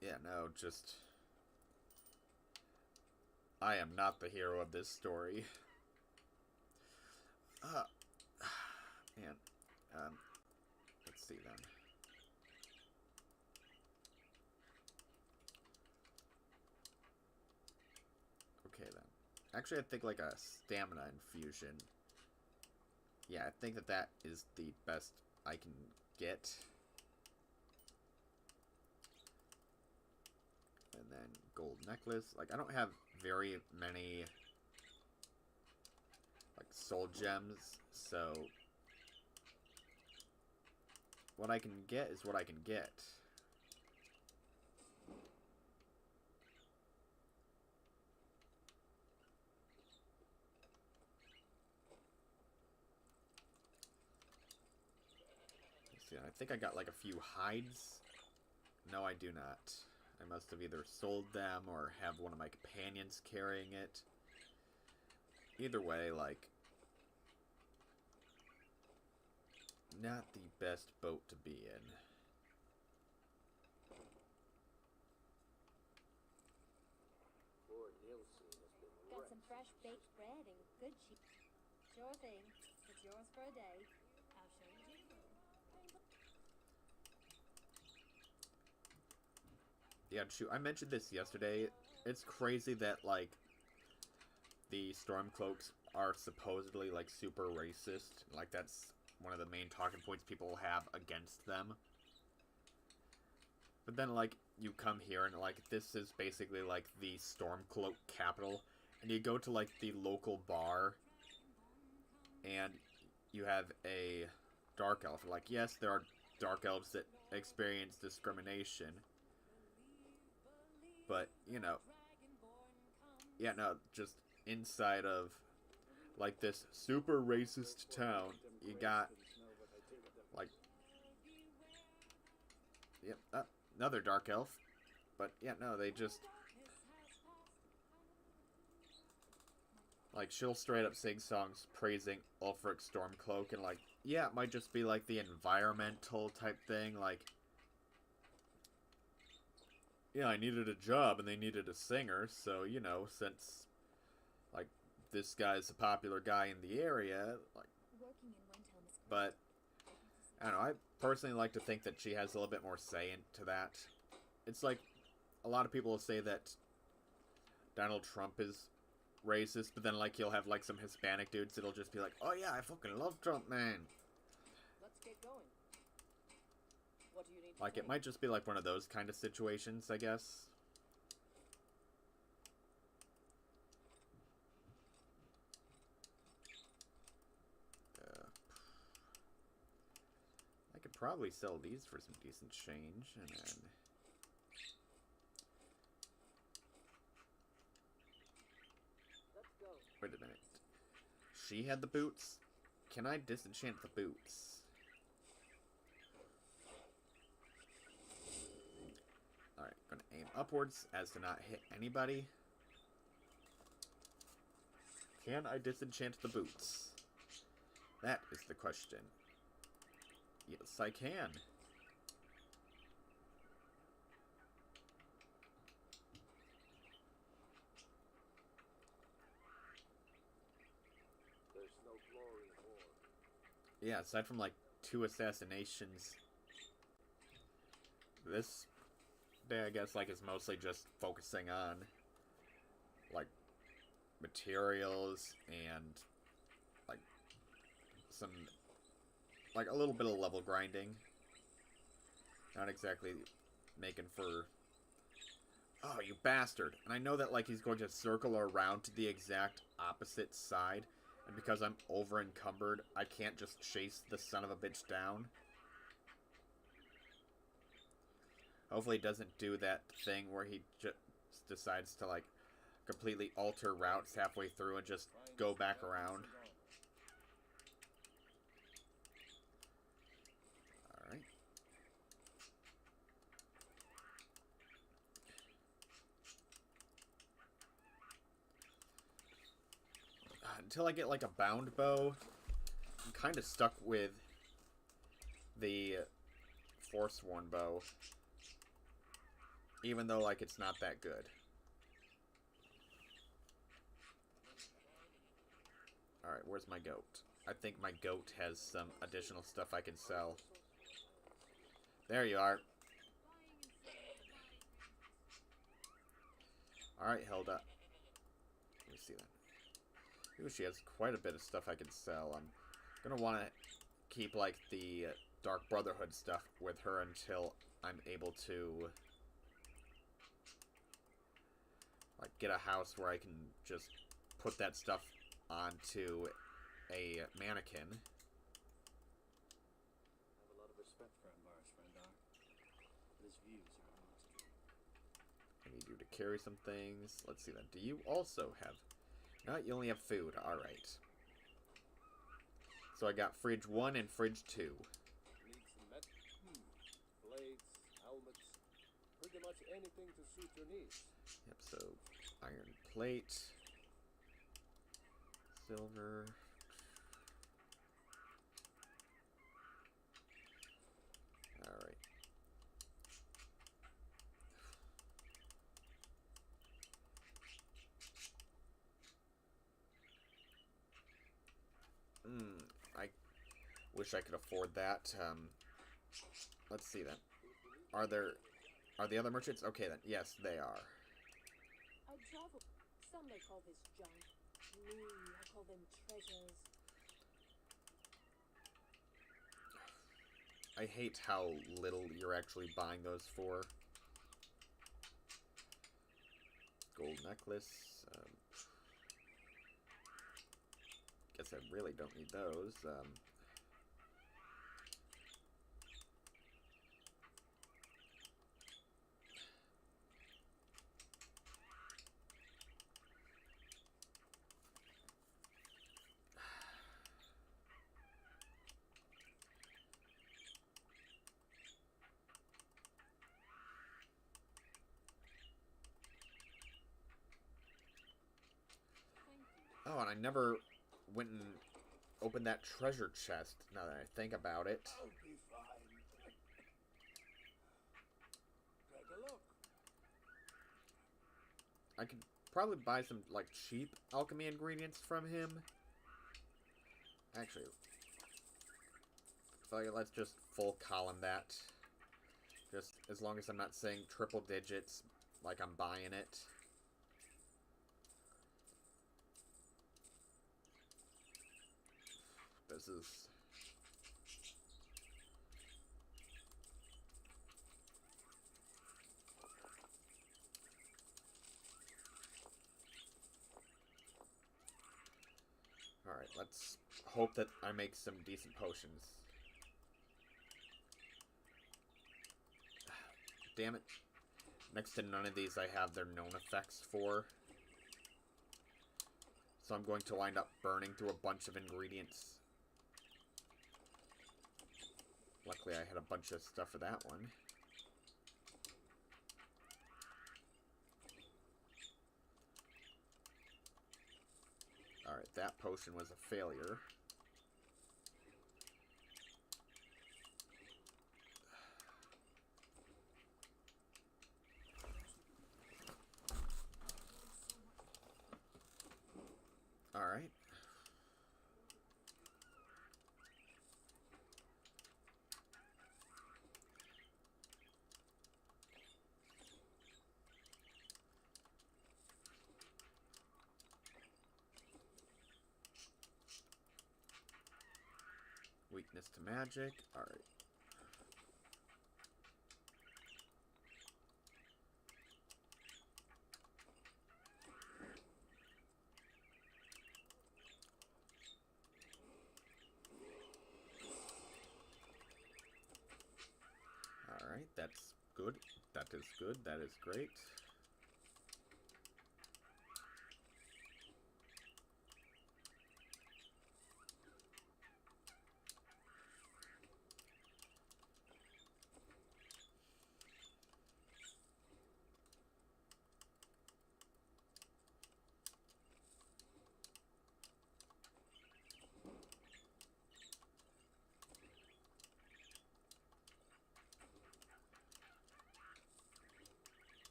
Yeah, no, just... I am not the hero of this story. Man. Let's see then. Okay then. Actually, I think like a stamina infusion. Yeah, I think that that is the best I can get. And then gold necklace. Like, I don't have very many, like, soul gems, so what I can get is what I can get. Let's see, I think I got, like, a few hides. No, I do not. I must have either sold them or have one of my companions carrying it. Either way, like, not the best boat to be in. Poor Nilsen has been Got wrecked. some fresh baked bread and good cheese. Sure thing. It's yours for a day. I'll show you jingle. Yeah, shoot, I mentioned this yesterday. It's crazy that, like, the Stormcloaks are supposedly, like, super racist. Like, that's one of the main talking points people have against them. But then, like, you come here and, like, this is basically, like, the Stormcloak capital. And you go to, like, the local bar. And you have a dark elf. Like, yes, there are dark elves that experience discrimination. But, you know. Yeah, no, just inside of, like, this super racist town, you got, like, yep, another dark elf. But, yeah, no, they just, like, she'll straight up sing songs praising Ulfric Stormcloak, and, like, yeah, it might just be, like, the environmental type thing, like, yeah, I needed a job, and they needed a singer, so, you know, since, like, this guy's a popular guy in the area, like, but, I don't know, I personally like to think that she has a little bit more say into that. It's like, a lot of people will say that Donald Trump is racist, but then, like, he'll have, like, some Hispanic dudes that'll just be like, oh yeah, I fucking love Trump, man. Let's get going. What do you need to Like, say? it might just be, like, one of those kind of situations, I guess. I could probably sell these for some decent change, and then... Let's go. Wait a minute. She had the boots? Can I disenchant the boots? Alright, gonna aim upwards as to not hit anybody. Can I disenchant the boots? That is the question. Yes, I can. There's no glory in war. Yeah, aside from like 2 assassinations, this day I guess like is mostly just focusing on like materials and like some like a little bit of level grinding. Not exactly making for... Oh, you bastard. And I know that like he's going to circle around to the exact opposite side. And because I'm over encumbered, I can't just chase the son of a bitch down. Hopefully it doesn't do that thing where he just decides to like completely alter routes halfway through and just go back around. Alright. Until I get like a bound bow, I'm kind of stuck with the Forsworn bow. Even though like it's not that good. Alright, where's my goat? I think my goat has some additional stuff I can sell. There you are. Alright, Hilda. Let me see that. Ooh, she has quite a bit of stuff I can sell. I'm gonna want to keep, like, the Dark Brotherhood stuff with her until I'm able to, like, get a house where I can just put that stuff onto a mannequin. I have a lot of respect for Ambar's Frendar, but his views are monstrous. I need you to carry some things. Let's see then. Do you also have... No, you only have food. Alright. So I got fridge 1 and fridge 2. Need some blades, helmets, pretty much anything to suit your needs. Yep, so iron plate. Silver. Alright. I wish I could afford that. Let's see then. Are the other merchants? Okay then. Yes, they are. I travel. Some may call this junk. Me, I call them treasures. I hate how little you're actually buying those for. necklace. Guess I really don't need those. Oh, and I never went and opened that treasure chest, now that I think about it. I'll be fine. Take a look. I could probably buy some, like, cheap alchemy ingredients from him. Actually, so let's just full column that. Just as long as I'm not saying triple digits, like I'm buying it. This is... Alright, let's hope that I make some decent potions. Damn it. Next to none of these I have their known effects for. So I'm going to wind up burning through a bunch of ingredients. Luckily I had a bunch of stuff for that one. Alright, that potion was a failure. Alright. Weakness to magic. Alright. Alright, that's good. That is good. That is great.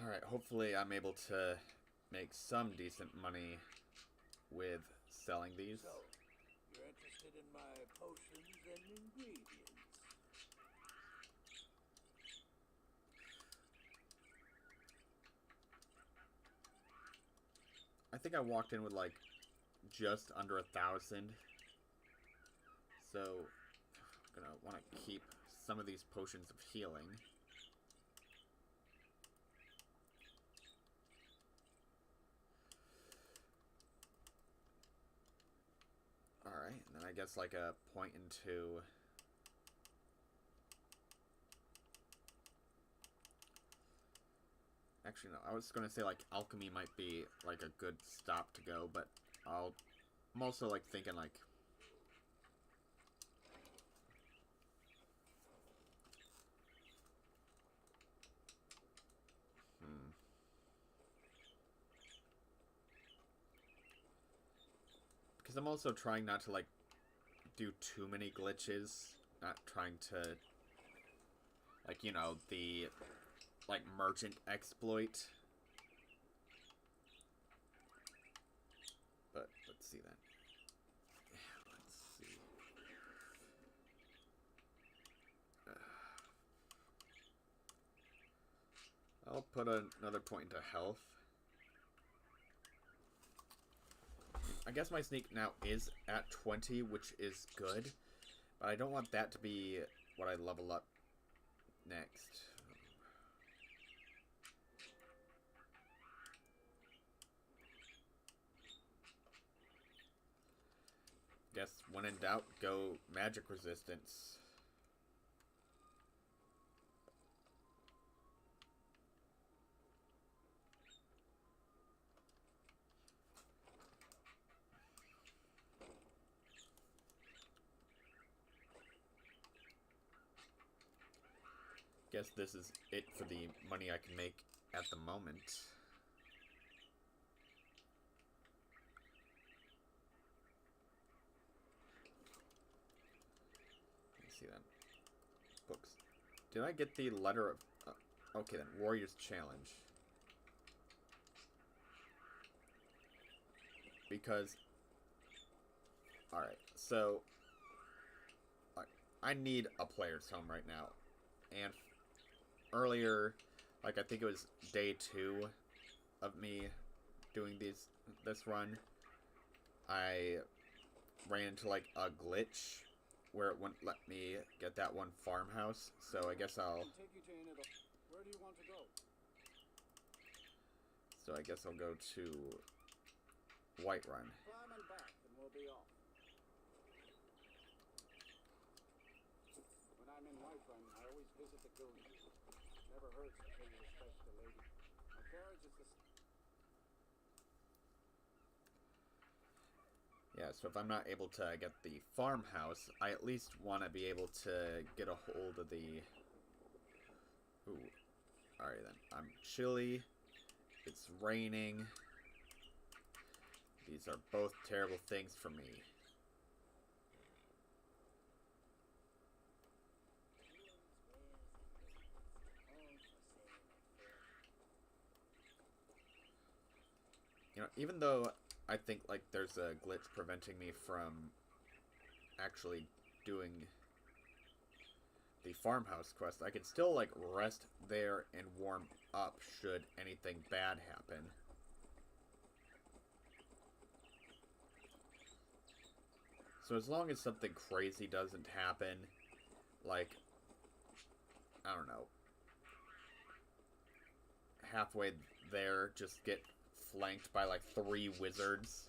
Alright, hopefully I'm able to make some decent money with selling these. So, you're interested in my potions and ingredients? I think I walked in with like just under 1,000. So I'm gonna want to keep some of these potions of healing. Alright, and then I guess like a point into... Actually, no, I was going to say like alchemy might be like a good stop to go, but I'm also like thinking like... Because I'm also trying not to, like, do too many glitches. Not trying to, like, you know, the, like, merchant exploit. But, let's see then. Let's see. I'll put another point into health. I guess my sneak now is at 20, which is good. But I don't want that to be what I level up next. Guess when in doubt, go magic resistance. Guess this is it for the money I can make at the moment. Let's see then. Books. Did I get the letter of... okay then, Warrior's Challenge. Because... alright, so... I need a player's home right now. And... earlier, like I think it was day 2 of me doing this run, I ran into like a glitch where it wouldn't let me get that one farmhouse, so I guess I'll... Where do you want to go? so I guess I'll go to Whiterun. Climb and back, and we'll be off. When I'm in Whiterun, I always visit the goons. Never hurts to pay respect to lady. My carriage is the... Yeah, so if I'm not able to get the farmhouse, I at least want to be able to get a hold of the... ooh. Alright then. I'm chilly. It's raining. These are both terrible things for me. You know, even though I think, like, there's a glitch preventing me from actually doing the farmhouse quest, I can still, like, rest there and warm up should anything bad happen. So as long as something crazy doesn't happen, like, I don't know, halfway there, just get flanked by like 3 wizards.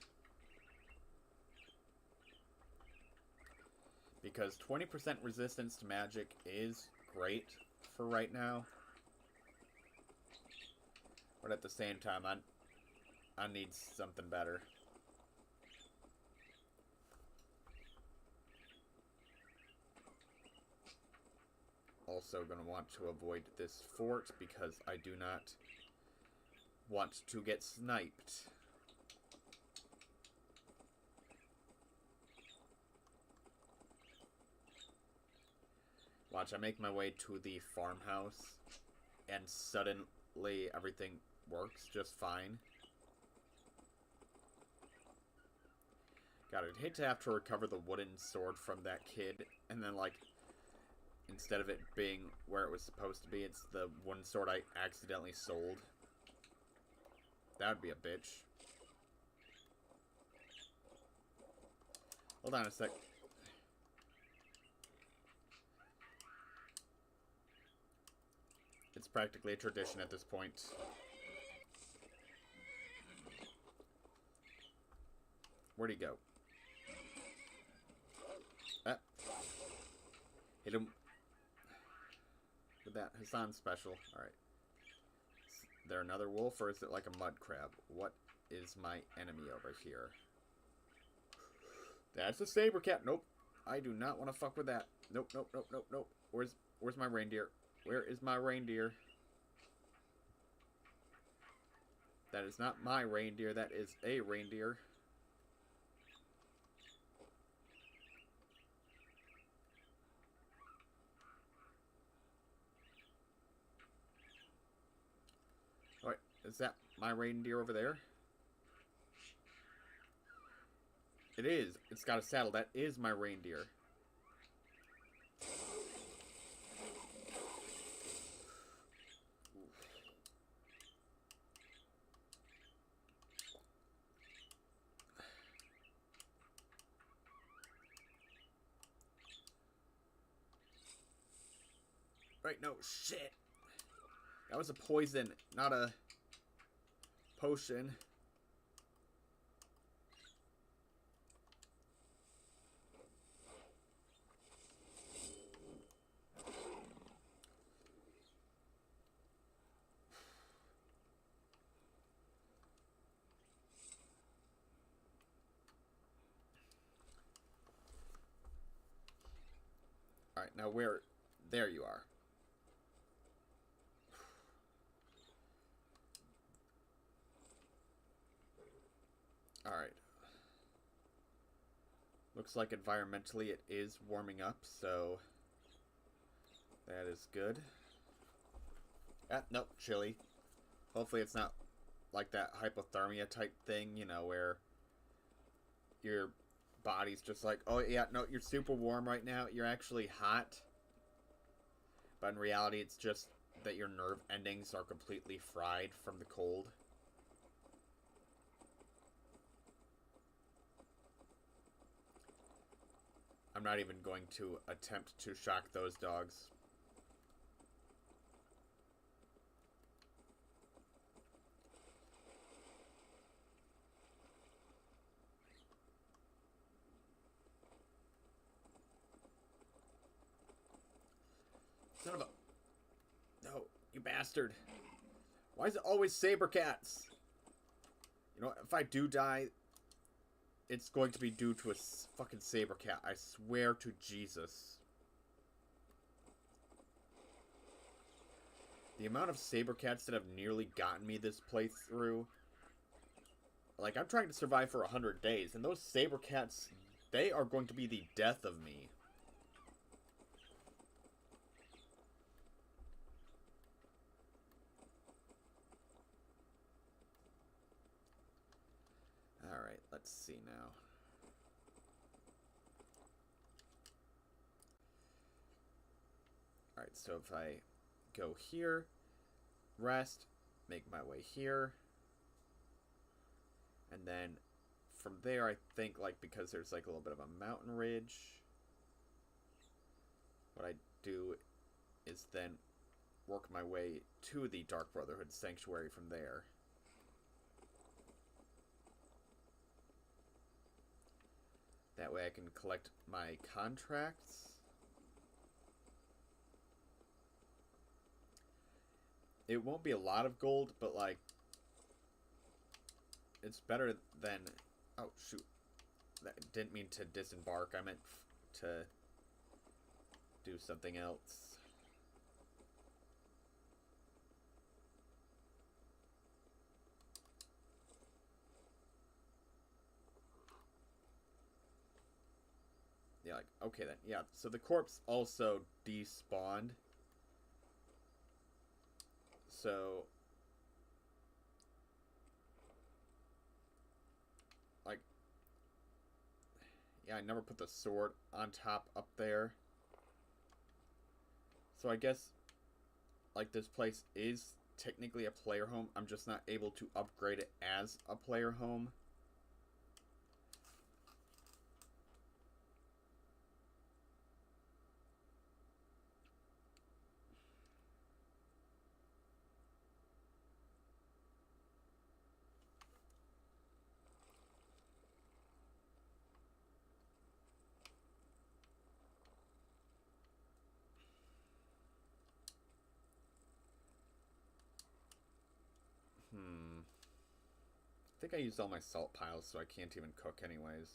Because 20% resistance to magic is great for right now. But at the same time, I need something better. Also going to want to avoid this fort because I do not want to get sniped. Watch, I make my way to the farmhouse and suddenly everything works just fine. God, I'd hate to have to recover the wooden sword from that kid and then, like, instead of it being where it was supposed to be, it's the wooden sword I accidentally sold. That would be a bitch. Hold on a sec. It's practically a tradition at this point. Where'd he go? Ah. Hit him with that Hassan special. Alright. Is there another wolf, or is it like a mud crab? What is my enemy over here? That's a saber cat. Nope. I do not want to fuck with that. Nope, nope, nope, nope, nope. Where's my reindeer? Where is my reindeer? That is not my reindeer. That is a reindeer. Alright, is that my reindeer over there? It is. It's got a saddle. That is my reindeer. Wait, no, shit. That was a poison, not a potion. Alright, now where... There you are. Alright. Looks like environmentally it is warming up, so... That is good. Ah, nope, chilly. Hopefully it's not like that hypothermia type thing, you know, where... Your body's just like, oh yeah, no, you're super warm right now. You're actually hot. But in reality, it's just that your nerve endings are completely fried from the cold. I'm not even going to attempt to shock those dogs. Son of a... No, you bastard. Why is it always saber cats? You know, if I do die, it's going to be due to a fucking saber cat. I swear to Jesus. The amount of saber cats that have nearly gotten me this playthrough. Like, I'm trying to survive for 100 days, and those saber cats, they are going to be the death of me. Alright, let's see now. Alright, so if I go here, rest, make my way here, and then from there I think, like, because there's like a little bit of a mountain ridge, what I do is then work my way to the Dark Brotherhood Sanctuary from there. That way I can collect my contracts. It won't be a lot of gold, but like... It's better than... Oh, shoot. I didn't mean to disembark. I meant to do something else. Yeah, like, okay then. Yeah, so the corpse also despawned. So... Like... Yeah, I never put the sword on top up there. So I guess... Like, this place is technically a player home. I'm just not able to upgrade it as a player home. I think I used all my salt piles, so I can't even cook anyways.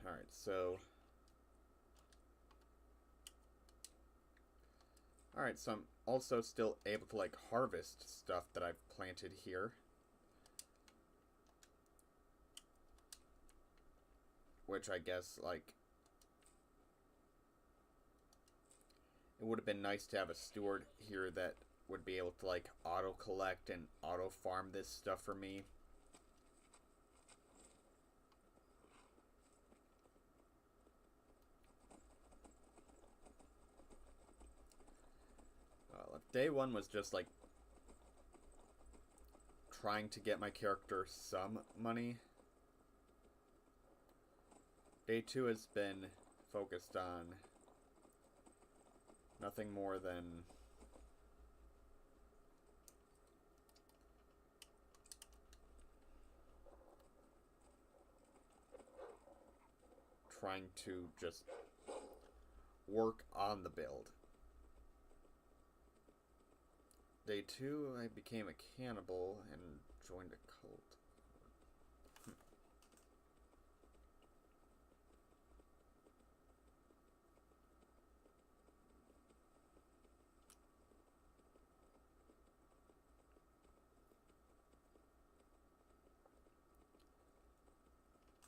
Alright, so... Alright, so I'm also still able to, like, harvest stuff that I've planted here. Which I guess, like... It would have been nice to have a steward here that would be able to, like, auto-collect and auto-farm this stuff for me. Well, if day one was just, like, trying to get my character some money. Day 2 has been focused on nothing more than trying to just work on the build. Day 2, I became a cannibal and joined a cult.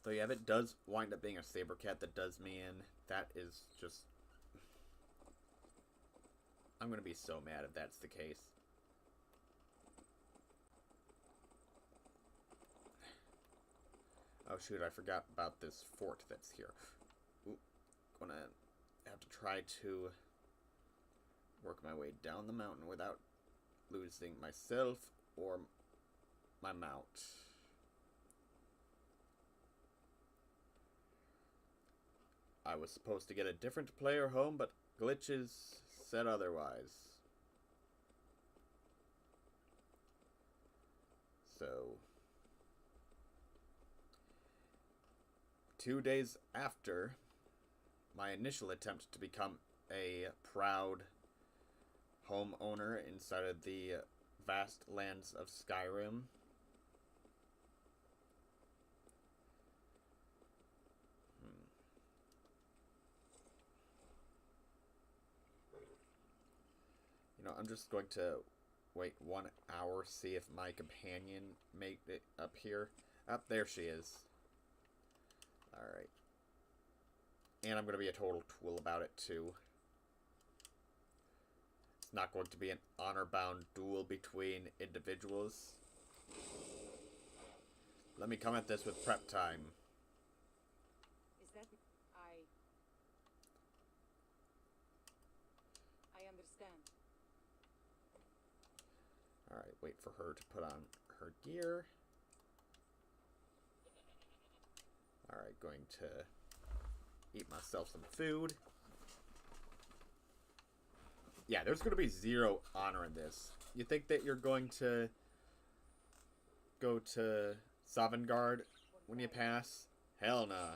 So yeah, if it does wind up being a saber cat that does me in, that is just... I'm gonna be so mad if that's the case. Oh shoot, I forgot about this fort that's here. Ooh, gonna have to try to work my way down the mountain without losing myself or my mount. I was supposed to get a different player home, but glitches said otherwise. So, 2 days after my initial attempt to become a proud homeowner inside of the vast lands of Skyrim, you know, I'm just going to wait 1 hour, see if my companion made it up here. Up there she is. Alright. And I'm going to be a total tool about it, too. It's not going to be an honor-bound duel between individuals. Let me come at this with prep time. Is that... I understand. Alright, wait for her to put on her gear. Alright, going to eat myself some food. Yeah, there's going to be 0 honor in this. You think that you're going to go to Dawnguard when you pass? Hell nah.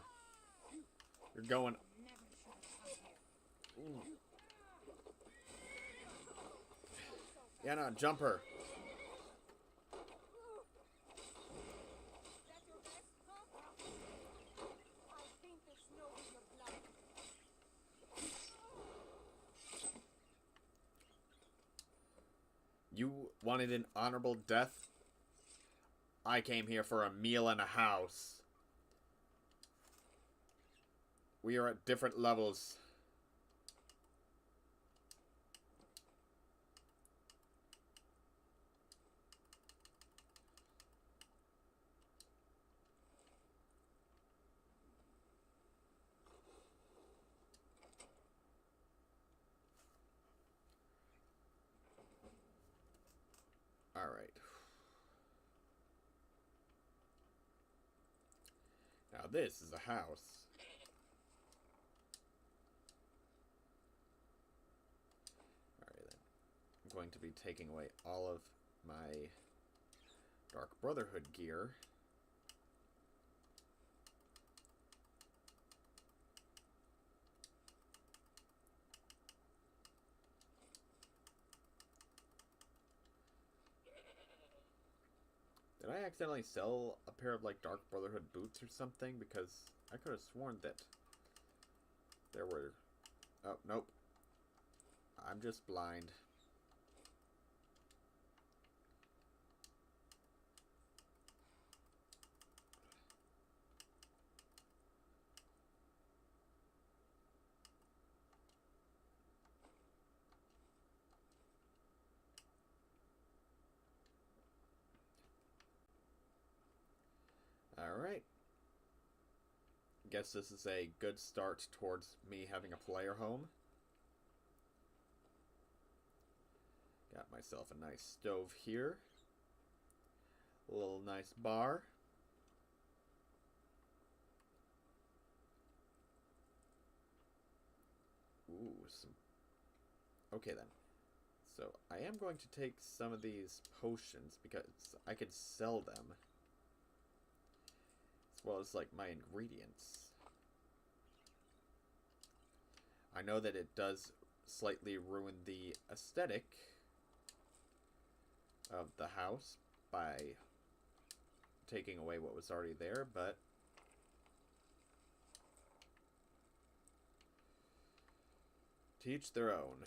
You're going... Ooh. Yeah, no, jump her. You wanted an honorable death? I came here for a meal and a house. We are at different levels. Alright. Now this is a house. Alright then. I'm going to be taking away all of my Dark Brotherhood gear. Did I accidentally sell a pair of, like, Dark Brotherhood boots or something? Because I could have sworn that there were... Oh, nope. I'm just blind. Alright. Guess this is a good start towards me having a player home. Got myself a nice stove here. A little nice bar. Ooh, some... Okay then. So, I am going to take some of these potions because I could sell them. As well as, like, my ingredients. I know that it does slightly ruin the aesthetic of the house by taking away what was already there, but to each their own.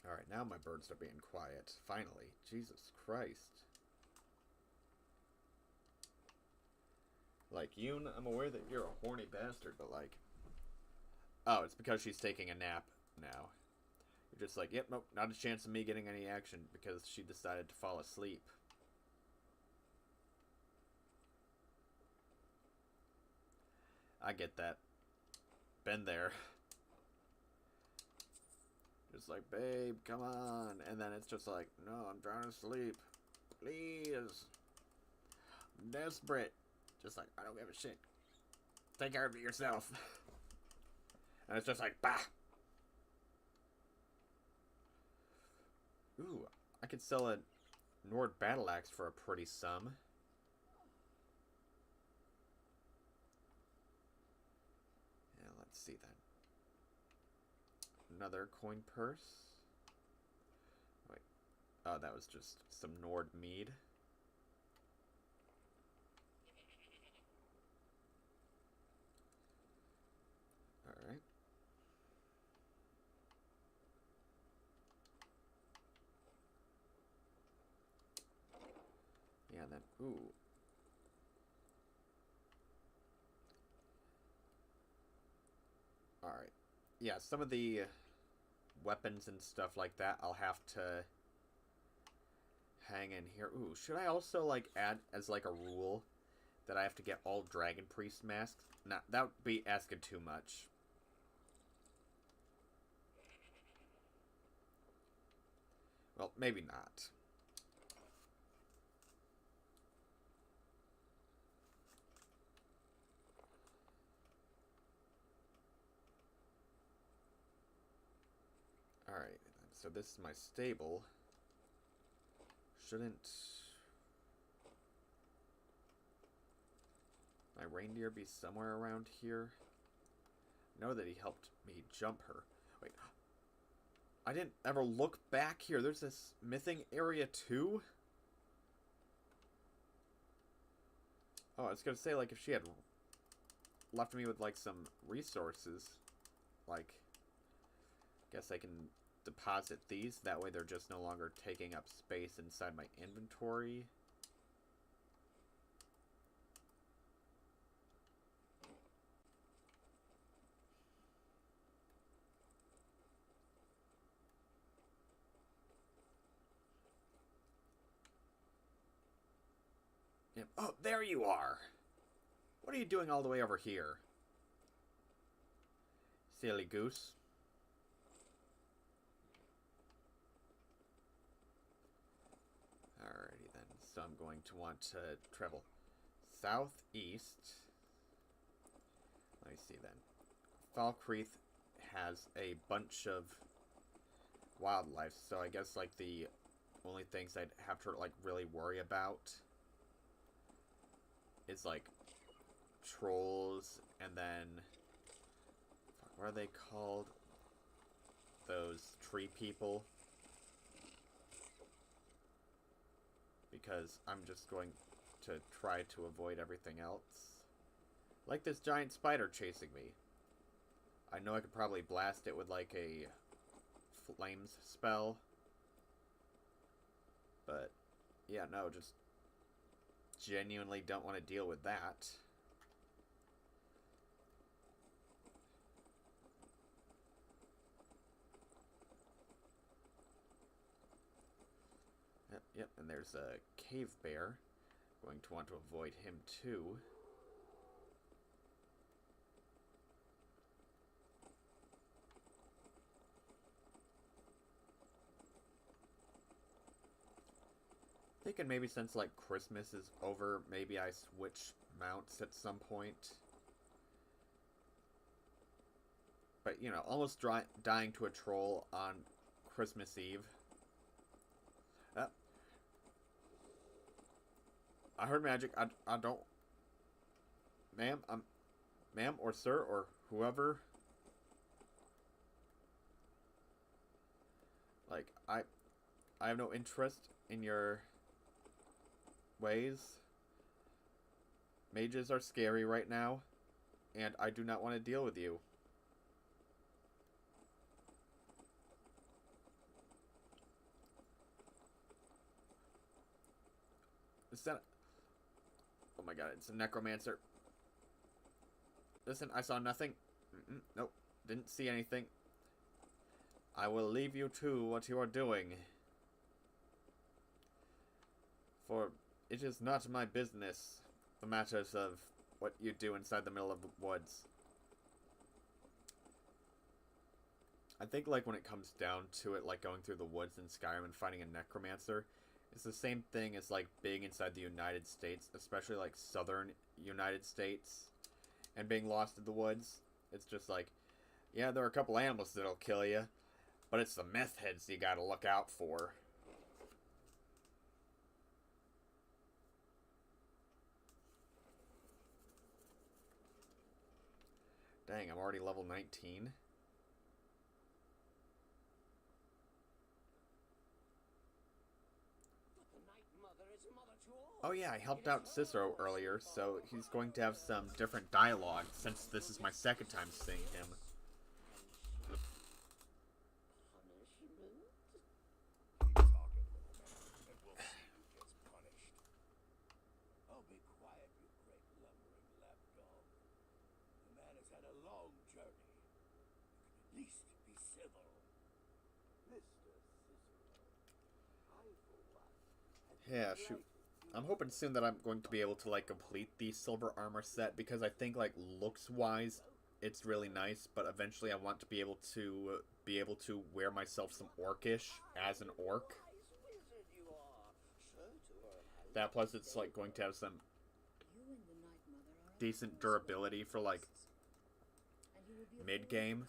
Alright, now my birds are being quiet. Finally. Jesus Christ. Like, Yoon, I'm aware that you're a horny bastard, but like... Oh, it's because she's taking a nap now. You're just like, yep, nope, not a chance of me getting any action because she decided to fall asleep. I get that. Been there. Just like, babe, come on. And then it's just like, no, I'm trying to sleep. Please. I'm desperate. Just like, I don't give a shit. Take care of it yourself. And it's just like, bah. Ooh, I could sell a Nord battle axe for a pretty sum. Yeah, let's see then. Another coin purse. Wait. Oh, that was just some Nord mead. Alright. Yeah, then, ooh. Alright. Yeah, some of the weapons and stuff like that I'll have to hang in here. Ooh, should I also, like, add as, like, a rule that I have to get all Dragon Priest masks? Nah, that would be asking too much. Well, maybe not. Alright, so this is my stable. Shouldn't my reindeer be somewhere around here? I know that he helped me jump her. Wait, I didn't ever look back here. There's this missing area too? Oh, I was gonna say, like, if she had left me with, like, some resources, like, guess I can deposit these. That way they're just no longer taking up space inside my inventory. Yep. Oh, there you are! What are you doing all the way over here? Silly goose. Alrighty then, so I'm going to want to travel southeast. Let me see then. Falkreath has a bunch of wildlife, so I guess, like, the only things I'd have to, like, really worry about is, like, trolls, and then, what are they called? Those tree people. Because I'm just going to try to avoid everything else. Like this giant spider chasing me. I know I could probably blast it with, like, a flames spell. But, yeah, no, just genuinely don't want to deal with that. Yep, and there's a cave bear. Going to want to avoid him too. thinking maybe since like Christmas is over, maybe I switch mounts at some point. But, you know, almost dying to a troll on Christmas Eve. I heard magic. I don't... Ma'am, ma'am or sir or whoever. Like, I have no interest in your ways. Mages are scary right now, and I do not want to deal with you. Is that... Oh my god, it's a necromancer. Listen, I saw nothing. Nope, didn't see anything. I will leave you to what you are doing. For it is not my business, the matters of what you do inside the middle of the woods. I think, like, when it comes down to it, like, going through the woods in Skyrim and finding a necromancer, it's the same thing as, like, being inside the United States, especially, like, southern United States, and being lost in the woods. It's just like, yeah, there are a couple animals that'll kill you, but it's the meth heads you gotta look out for. Dang, I'm already level 19. Oh yeah, I helped out Cicero earlier, so he's going to have some different dialogue since this is my second time seeing him. Keep talking, little man, and we'll see who gets punished. Oh, be quiet, you great lumbering lapdog. The man has had a long journey. You can at least be civil. Mr. Cicero, I, for one, Yeah, shoot. I'm hoping soon that I'm going to be able to, like, complete the silver armor set, because I think, like, looks-wise, it's really nice, but eventually I want to be able to wear myself some orcish as an orc. That plus it's, like, going to have some decent durability for, like, mid-game.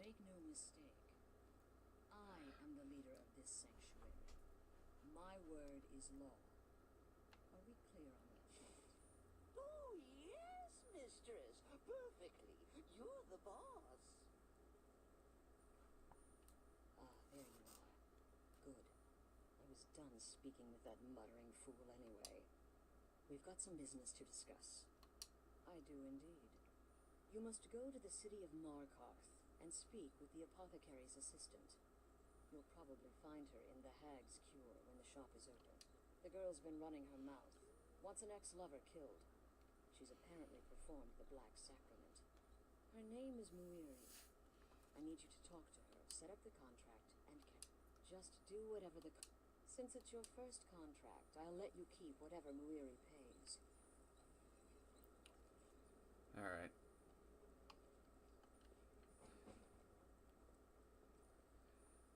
Make no mistake, I am the leader of this sanctuary. My word is law. Are we clear on that, Chant? Oh, yes, mistress. Perfectly. You're the boss. Ah, there you are. Good. I was done speaking with that muttering fool anyway. We've got some business to discuss. I do indeed. You must go to the city of Markarth and speak with the apothecary's assistant. You'll probably find her in the Hag's Cure when the shop is open. The girl's been running her mouth. Wants an ex-lover killed. She's apparently performed the Black Sacrament. Her name is Muiri. I need you to talk to her, set up the contract, and just do whatever the... Since it's your first contract, I'll let you keep whatever Muiri pays. Alright.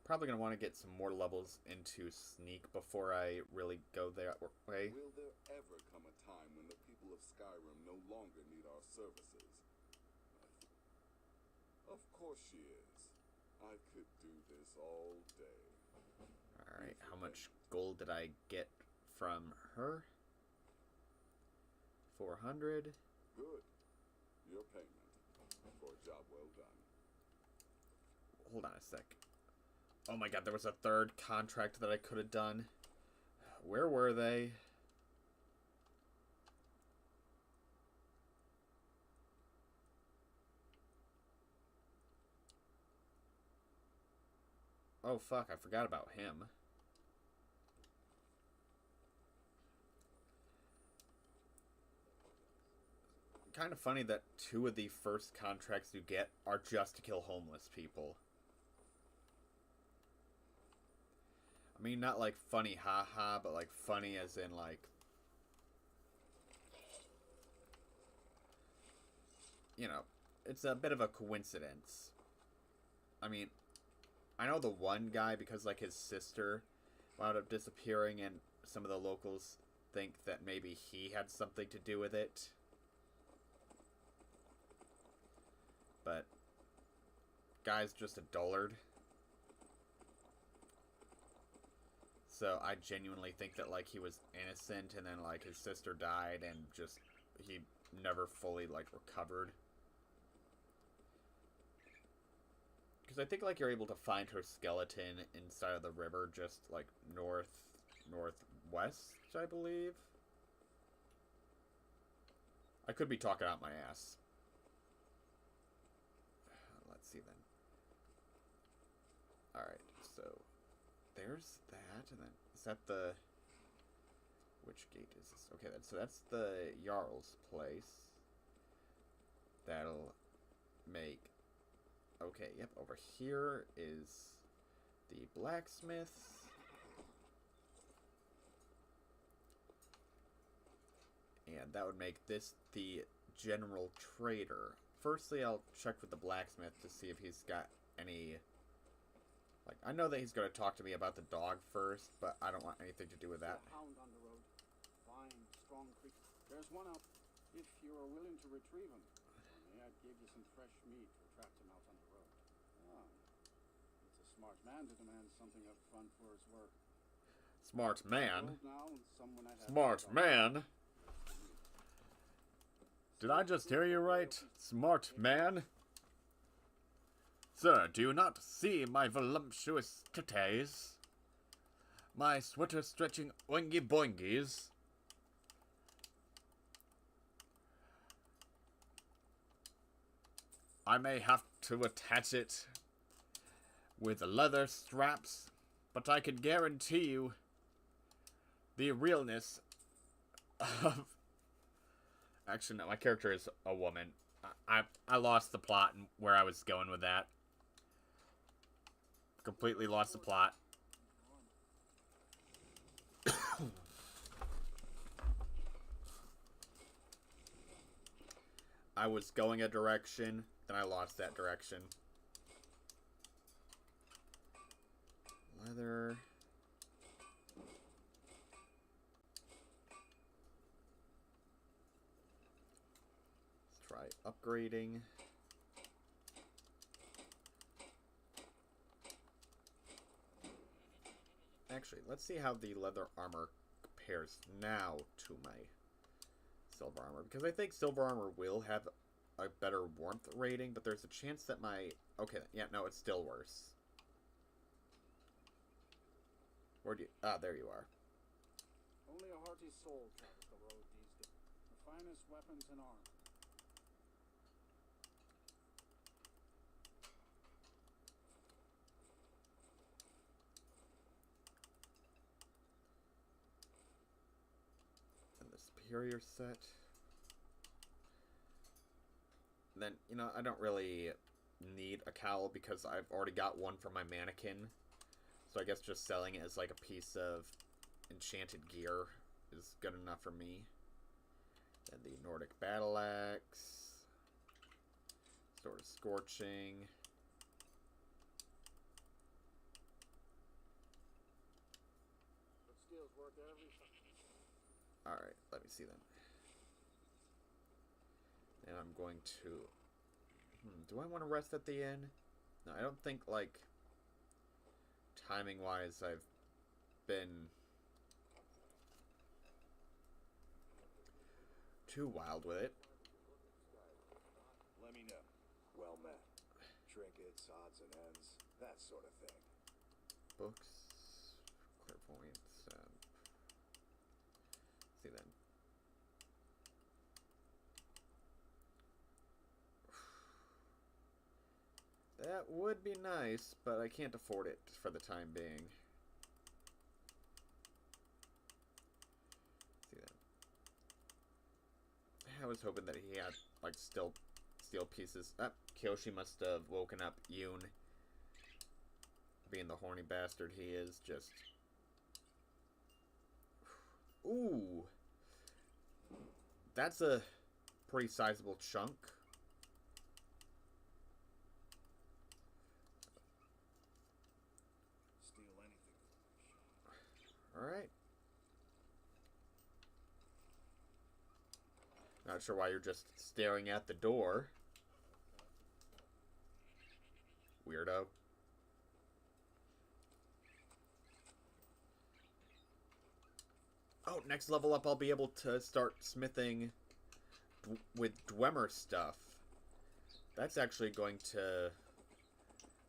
Probably going to want to get some more levels into Sneak before I really go that way. Will there ever come a time when the people of Skyrim no longer need our services? Of course she is. I could do this all day. Alright, how much gold did I get from her? 400. Good. Your payment for a job well done. Hold on a sec. Oh my god, there was a third contract that I could have done. Where were they? Oh fuck, I forgot about him. Kind of funny that 2 of the first contracts you get are just to kill homeless people. I mean, not like funny haha, but like funny as in like, you know, it's a bit of a coincidence. I mean, I know the one guy because like his sister wound up disappearing and some of the locals think that maybe he had something to do with it. But guy's just a dullard. So I genuinely think that like he was innocent and then like his sister died and just he never fully like recovered. Because I think like you're able to find her skeleton inside of the river just like northwest, I believe. I could be talking out my ass. Let's see then. Alright, so there's that, and then is that the which gate is this? Okay, then so that's the Jarl's place. That'll make okay, yep, over here is the blacksmiths. And that would make this the general trader. Firstly, I'll check with the blacksmith to see if he's got any... Like, I know that he's going to talk to me about the dog first, but I don't want anything to do with that. A hound on the road. Fine, strong creature. There's one out. If you are willing to retrieve him, I'd give you some fresh meat to attract him out on the road. Ah, it's a smart man to demand something up front for his work. Smart man? Now, and someone I'd have Smart man? Did I just hear you right? Smart man? Sir, do you not see my voluptuous titties? My sweater-stretching oingy-boingies? I may have to attach it with leather straps, but I can guarantee you the realness of... Actually, no, my character is a woman. I lost the plot and where I was going with that. Completely lost the plot. I was going a direction, then I lost that direction. Leather... Try upgrading. Actually, let's see how the leather armor compares now to my silver armor. Because I think silver armor will have a better warmth rating, but there's a chance that my... Okay, yeah, no, it's still worse. Where'd you... Ah, there you are. Only a hearty soul travels the road these days. The finest weapons and armor. Superior set. Then, you know, I don't really need a cowl because I've already got one for my mannequin. So I guess just selling it as like a piece of enchanted gear is good enough for me. Then the Nordic Battle Axe. Sword of Scorching. But skills work every time. Alright, let me see then. And I'm going to... do I want to rest at the inn? No, I don't think, like, timing-wise, I've been too wild with it. Let me know. Well met. Trinkets, odds and ends, that sort of thing. Books, clairvoyance, see then. That would be nice, but I can't afford it for the time being. See then. I was hoping that he had, like, steel pieces. Ah, Kyoshi must have woken up Yoon. Being the horny bastard he is, just Ooh. That's a pretty sizable chunk. Steal anything from my shop. Alright. Not sure why you're just staring at the door. Weirdo. Oh, next level up I'll be able to start smithing with Dwemer stuff. That's actually going to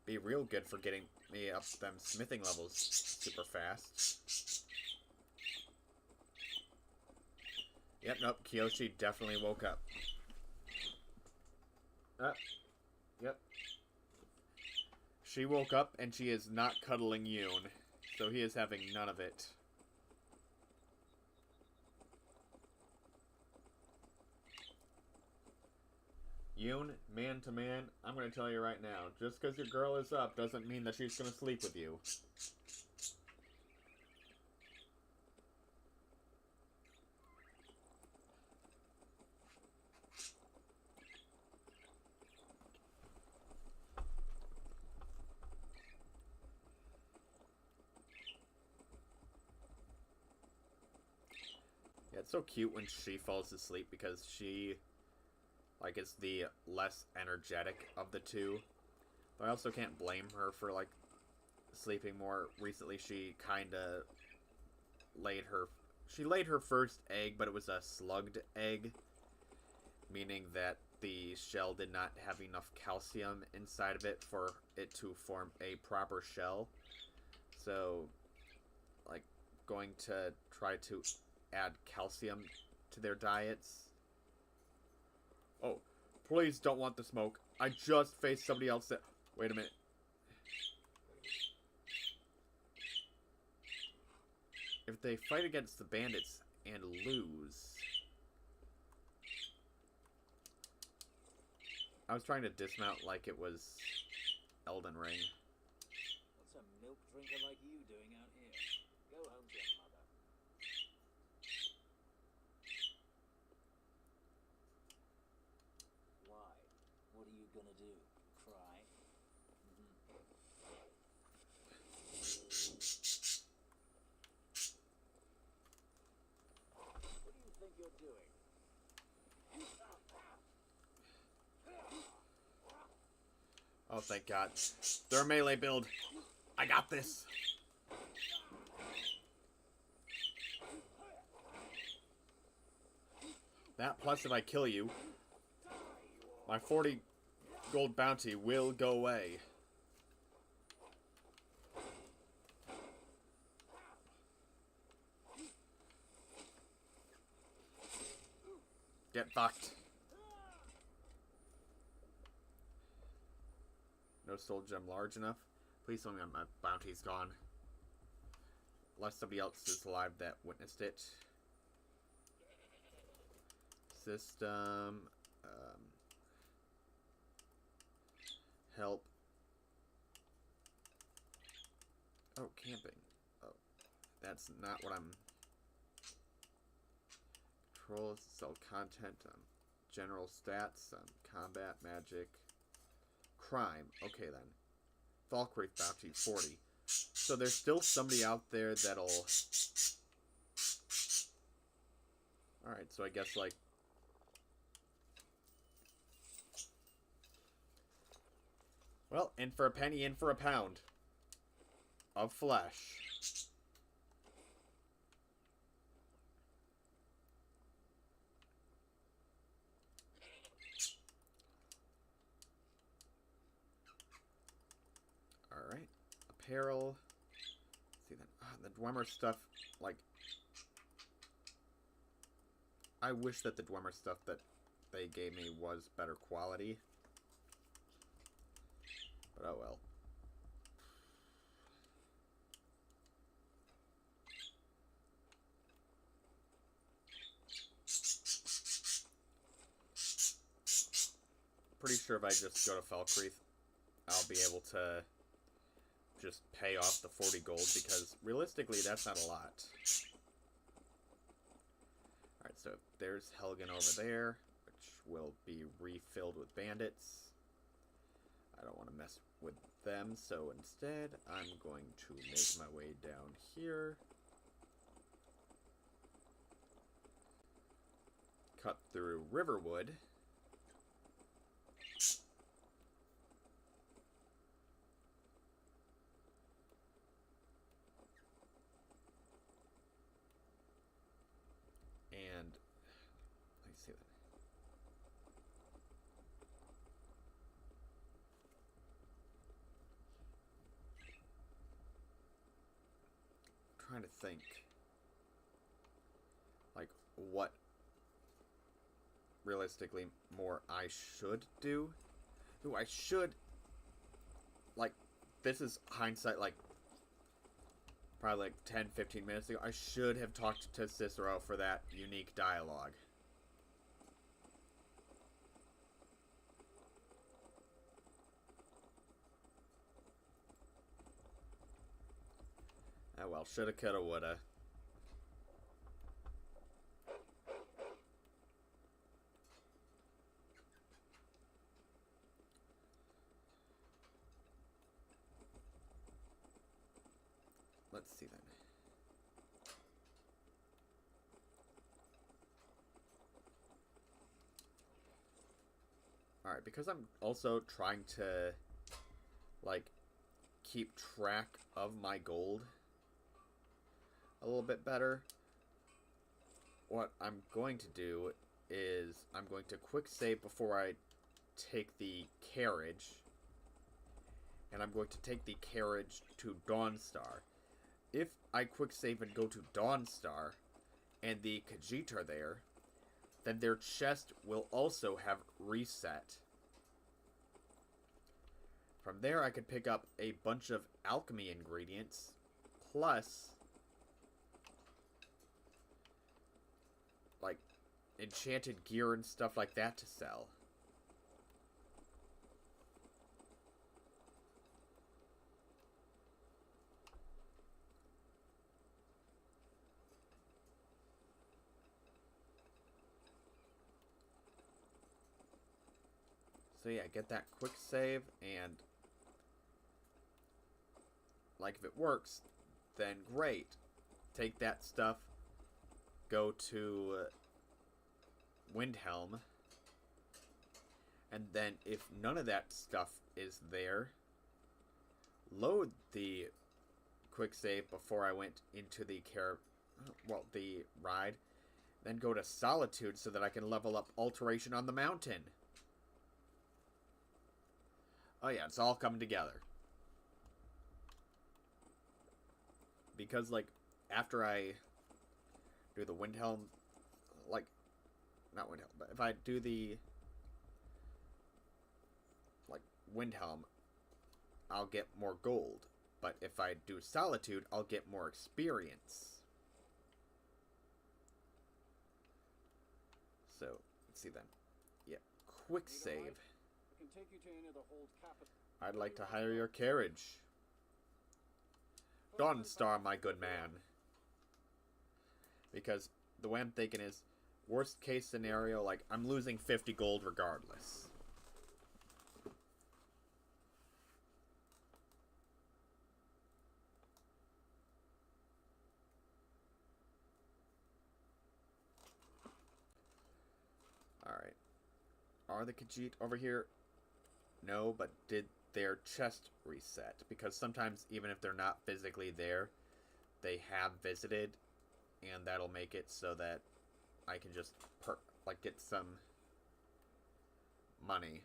be real good for getting me up them smithing levels super fast. Yep, nope, Kiyoshi definitely woke up. Yep. She woke up and she is not cuddling Yoon, so he is having none of it. Yoon, man to man, I'm going to tell you right now, just because your girl is up doesn't mean that she's going to sleep with you. Yeah, it's so cute when she falls asleep because she, like, is the less energetic of the two. But I also can't blame her for, like, sleeping more. Recently, she kind of laid her first egg, but it was a slugged egg. Meaning that the shell did not have enough calcium inside of it for it to form a proper shell. So, like, going to try to add calcium to their diets. Oh, please don't want the smoke. I just faced somebody else that... Wait a minute. If they fight against the bandits and lose... I was trying to dismount like it was Elden Ring. What's a milk drinker like you doing out here? Go home to your mother. Why? What are you gonna do? Cry? What do you think you're doing? Oh, thank God. They're a melee build. I got this. That plus if I kill you, my 40 gold bounty will go away. Get fucked. No soul gem large enough. Please tell me my bounty's gone. Unless somebody else is alive that witnessed it. System. Help. Oh, camping. Oh, that's not what I'm... Controls, sell content, general stats, combat, magic... Crime. Okay, then. Falkreath bounty, 40. So there's still somebody out there that'll... Alright, so I guess, like... Well, in for a penny, in for a pound. Of flesh. Alright. Apparel. Let's see then. The Dwemer stuff, like... I wish that the Dwemer stuff that they gave me was better quality. But oh well. Pretty sure if I just go to Falkreath, I'll be able to just pay off the 40 gold, because realistically that's not a lot. So there's Helgen over there, which will be refilled with bandits. I don't want to mess with them, so instead I'm going to make my way down here. Cut through Riverwood. And let's see that. I'm trying to think, like, what realistically more I should do. Ooh, I should, like, this is hindsight, like, probably like 10-15 minutes ago. I should have talked to Cicero for that unique dialogue. Oh well, shoulda, coulda, woulda. Let's see then. Alright, because I'm also trying to, like, keep track of my gold a little bit better, what I'm going to do is I'm going to quick save before I take the carriage, and I'm going to take the carriage to Dawnstar. If I quick save and go to Dawnstar, and the Khajiit are there, then their chest will also have reset. From there, I could pick up a bunch of alchemy ingredients, plus, like, enchanted gear and stuff like that to sell. So yeah, get that quick save, and like, if it works, then great. Take that stuff, go to Windhelm, and then if none of that stuff is there, load the quick save before I went into the the ride, then go to Solitude so that I can level up Alteration on the Mountain. Oh yeah, it's all coming together. Because, like, after I do the Windhelm, like, not Windhelm, but if I do the, like, Windhelm, I'll get more gold. But if I do Solitude, I'll get more experience. So, let's see then. Yeah, quick save. Take you to any of the hold capital. I'd like to hire your carriage. Dawnstar, my good man. Because the way I'm thinking is, worst case scenario, like, I'm losing 50 gold regardless. Alright. Are the Khajiit over here? No, but did their chest reset? Because sometimes, even if they're not physically there, they have visited, and that'll make it so that I can just, get some money.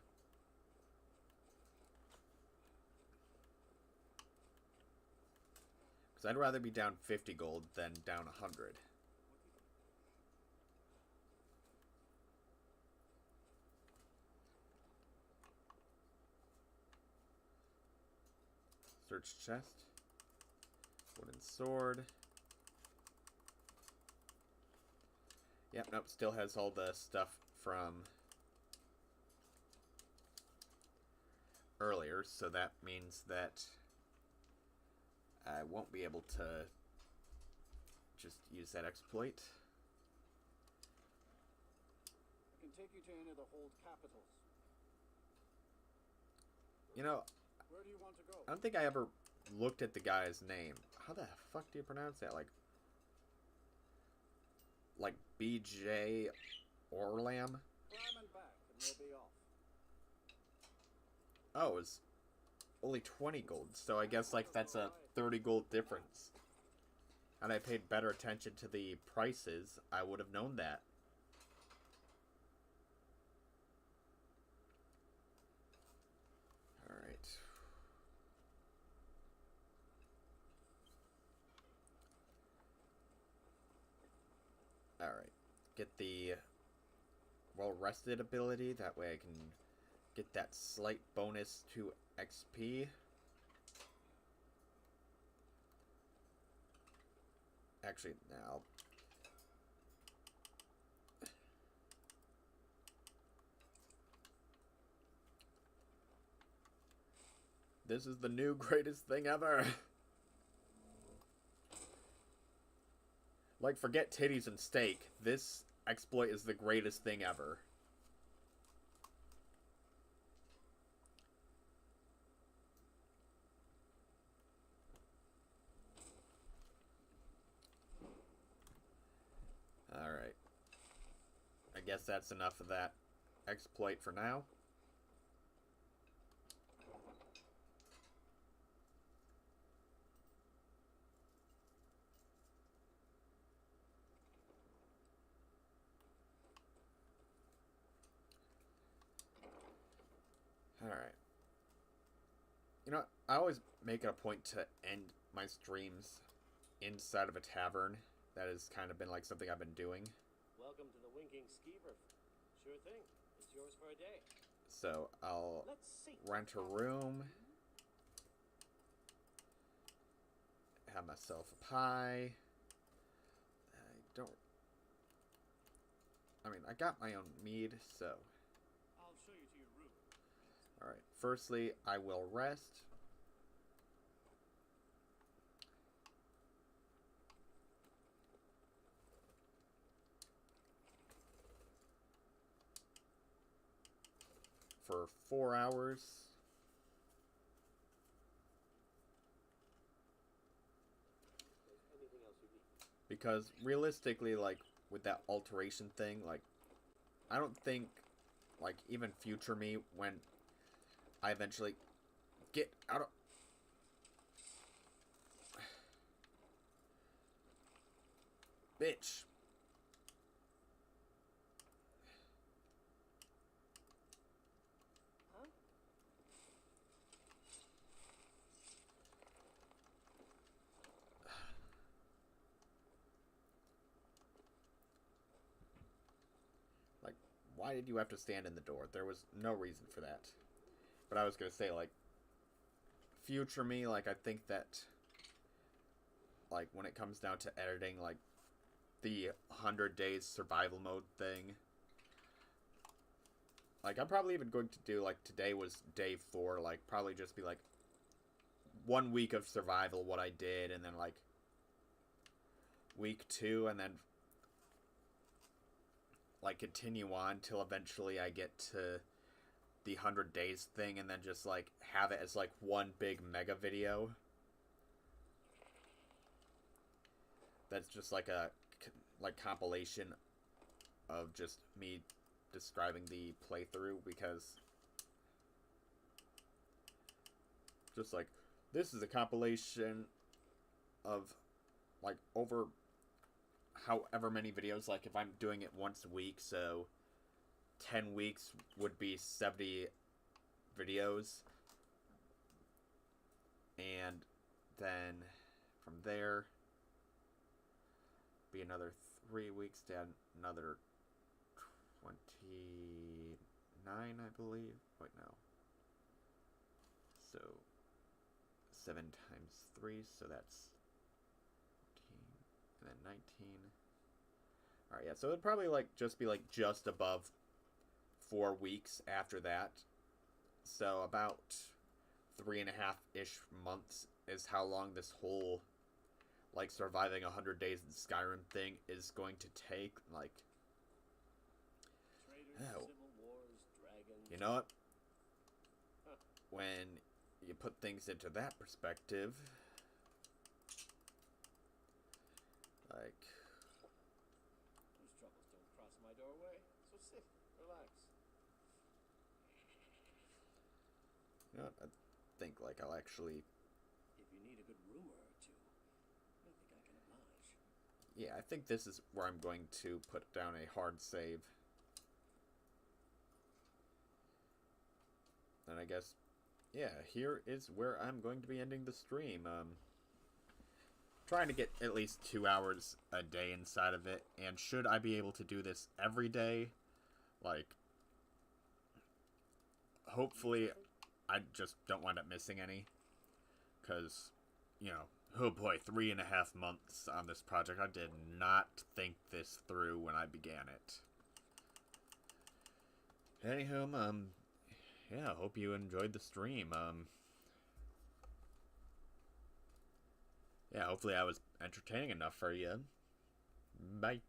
Because I'd rather be down 50 gold than down 100. Search chest. Wooden sword. Yep, nope, still has all the stuff from earlier, so that means that I won't be able to just use that exploit. can take you to any of the hold capitals. You know, Where do you want to go? I don't think I ever looked at the guy's name. How the fuck do you pronounce that? Like BJ Orlam? Climb and back, and we'll be off. Oh, it's only 20 gold, so I guess like that's a 30 gold difference. And I paid better attention to the prices, I would have known that. Alright. Alright. Get the well-rested ability, that way I can get that slight bonus to XP. Actually, now. This is the new greatest thing ever. Like, forget titties and steak. This exploit is the greatest thing ever. Alright. I guess that's enough of that exploit for now. Alright. You know, I always make it a point to end my streams inside of a tavern. That has kind of been like something I've been doing. Welcome to the Winking Skeever. Sure thing. It's yours for a day. So I'll Let's see. rent a room. Have myself a pie. I mean, I got my own mead, so. I'll show you to your room. Alright, firstly, I will rest. For 4 hours. Anything else you need? Because realistically, like, with that alteration thing, like, I don't think, like, even future me, when I eventually get out of... Bitch. Huh? Like, why did you have to stand in the door? There was no reason for that. But I was gonna say, like, future me, like, I think that, like, when it comes down to editing, like, the 100 days survival mode thing, like, I'm probably even going to do, like, today was day 4, like, probably just be, like, 1 week of survival, what I did, and then, like, week 2, and then, like, continue on till eventually I get to the 100 days thing, and then just, like, have it as, like, one big mega video. That's just, like, a, like, compilation of just me describing the playthrough, because just, like, this is a compilation of, like, over however many videos, like, if I'm doing it once a week, so 10 weeks would be 70 videos, and then from there be another 3 weeks to add another 29, I believe. Wait, no. So 7 times 3, so that's 14, and then 19. Alright, yeah, so it'd probably, like, just be, like, just above 4 weeks after that. So about 3.5-ish months is how long this whole, like, surviving 100 days in Skyrim thing is going to take. Like, Oh. Civil wars, dragons. You know what? When you put things into that perspective, like, Those troubles don't cross my doorway, so sit, relax. you know what? I think like I'll actually, If you need a good rumor or two, I think I can oblige. yeah, I think this is where I'm going to put down a hard save. And I guess, yeah, here is where I'm going to be ending the stream. Trying to get at least 2 hours a day inside of it, and should I be able to do this every day, like, hopefully I just don't wind up missing any, because, you know, oh boy, 3.5 months on this project. I did not think this through when I began it. Anywho, yeah, hope you enjoyed the stream. Yeah, hopefully I was entertaining enough for you. Bye.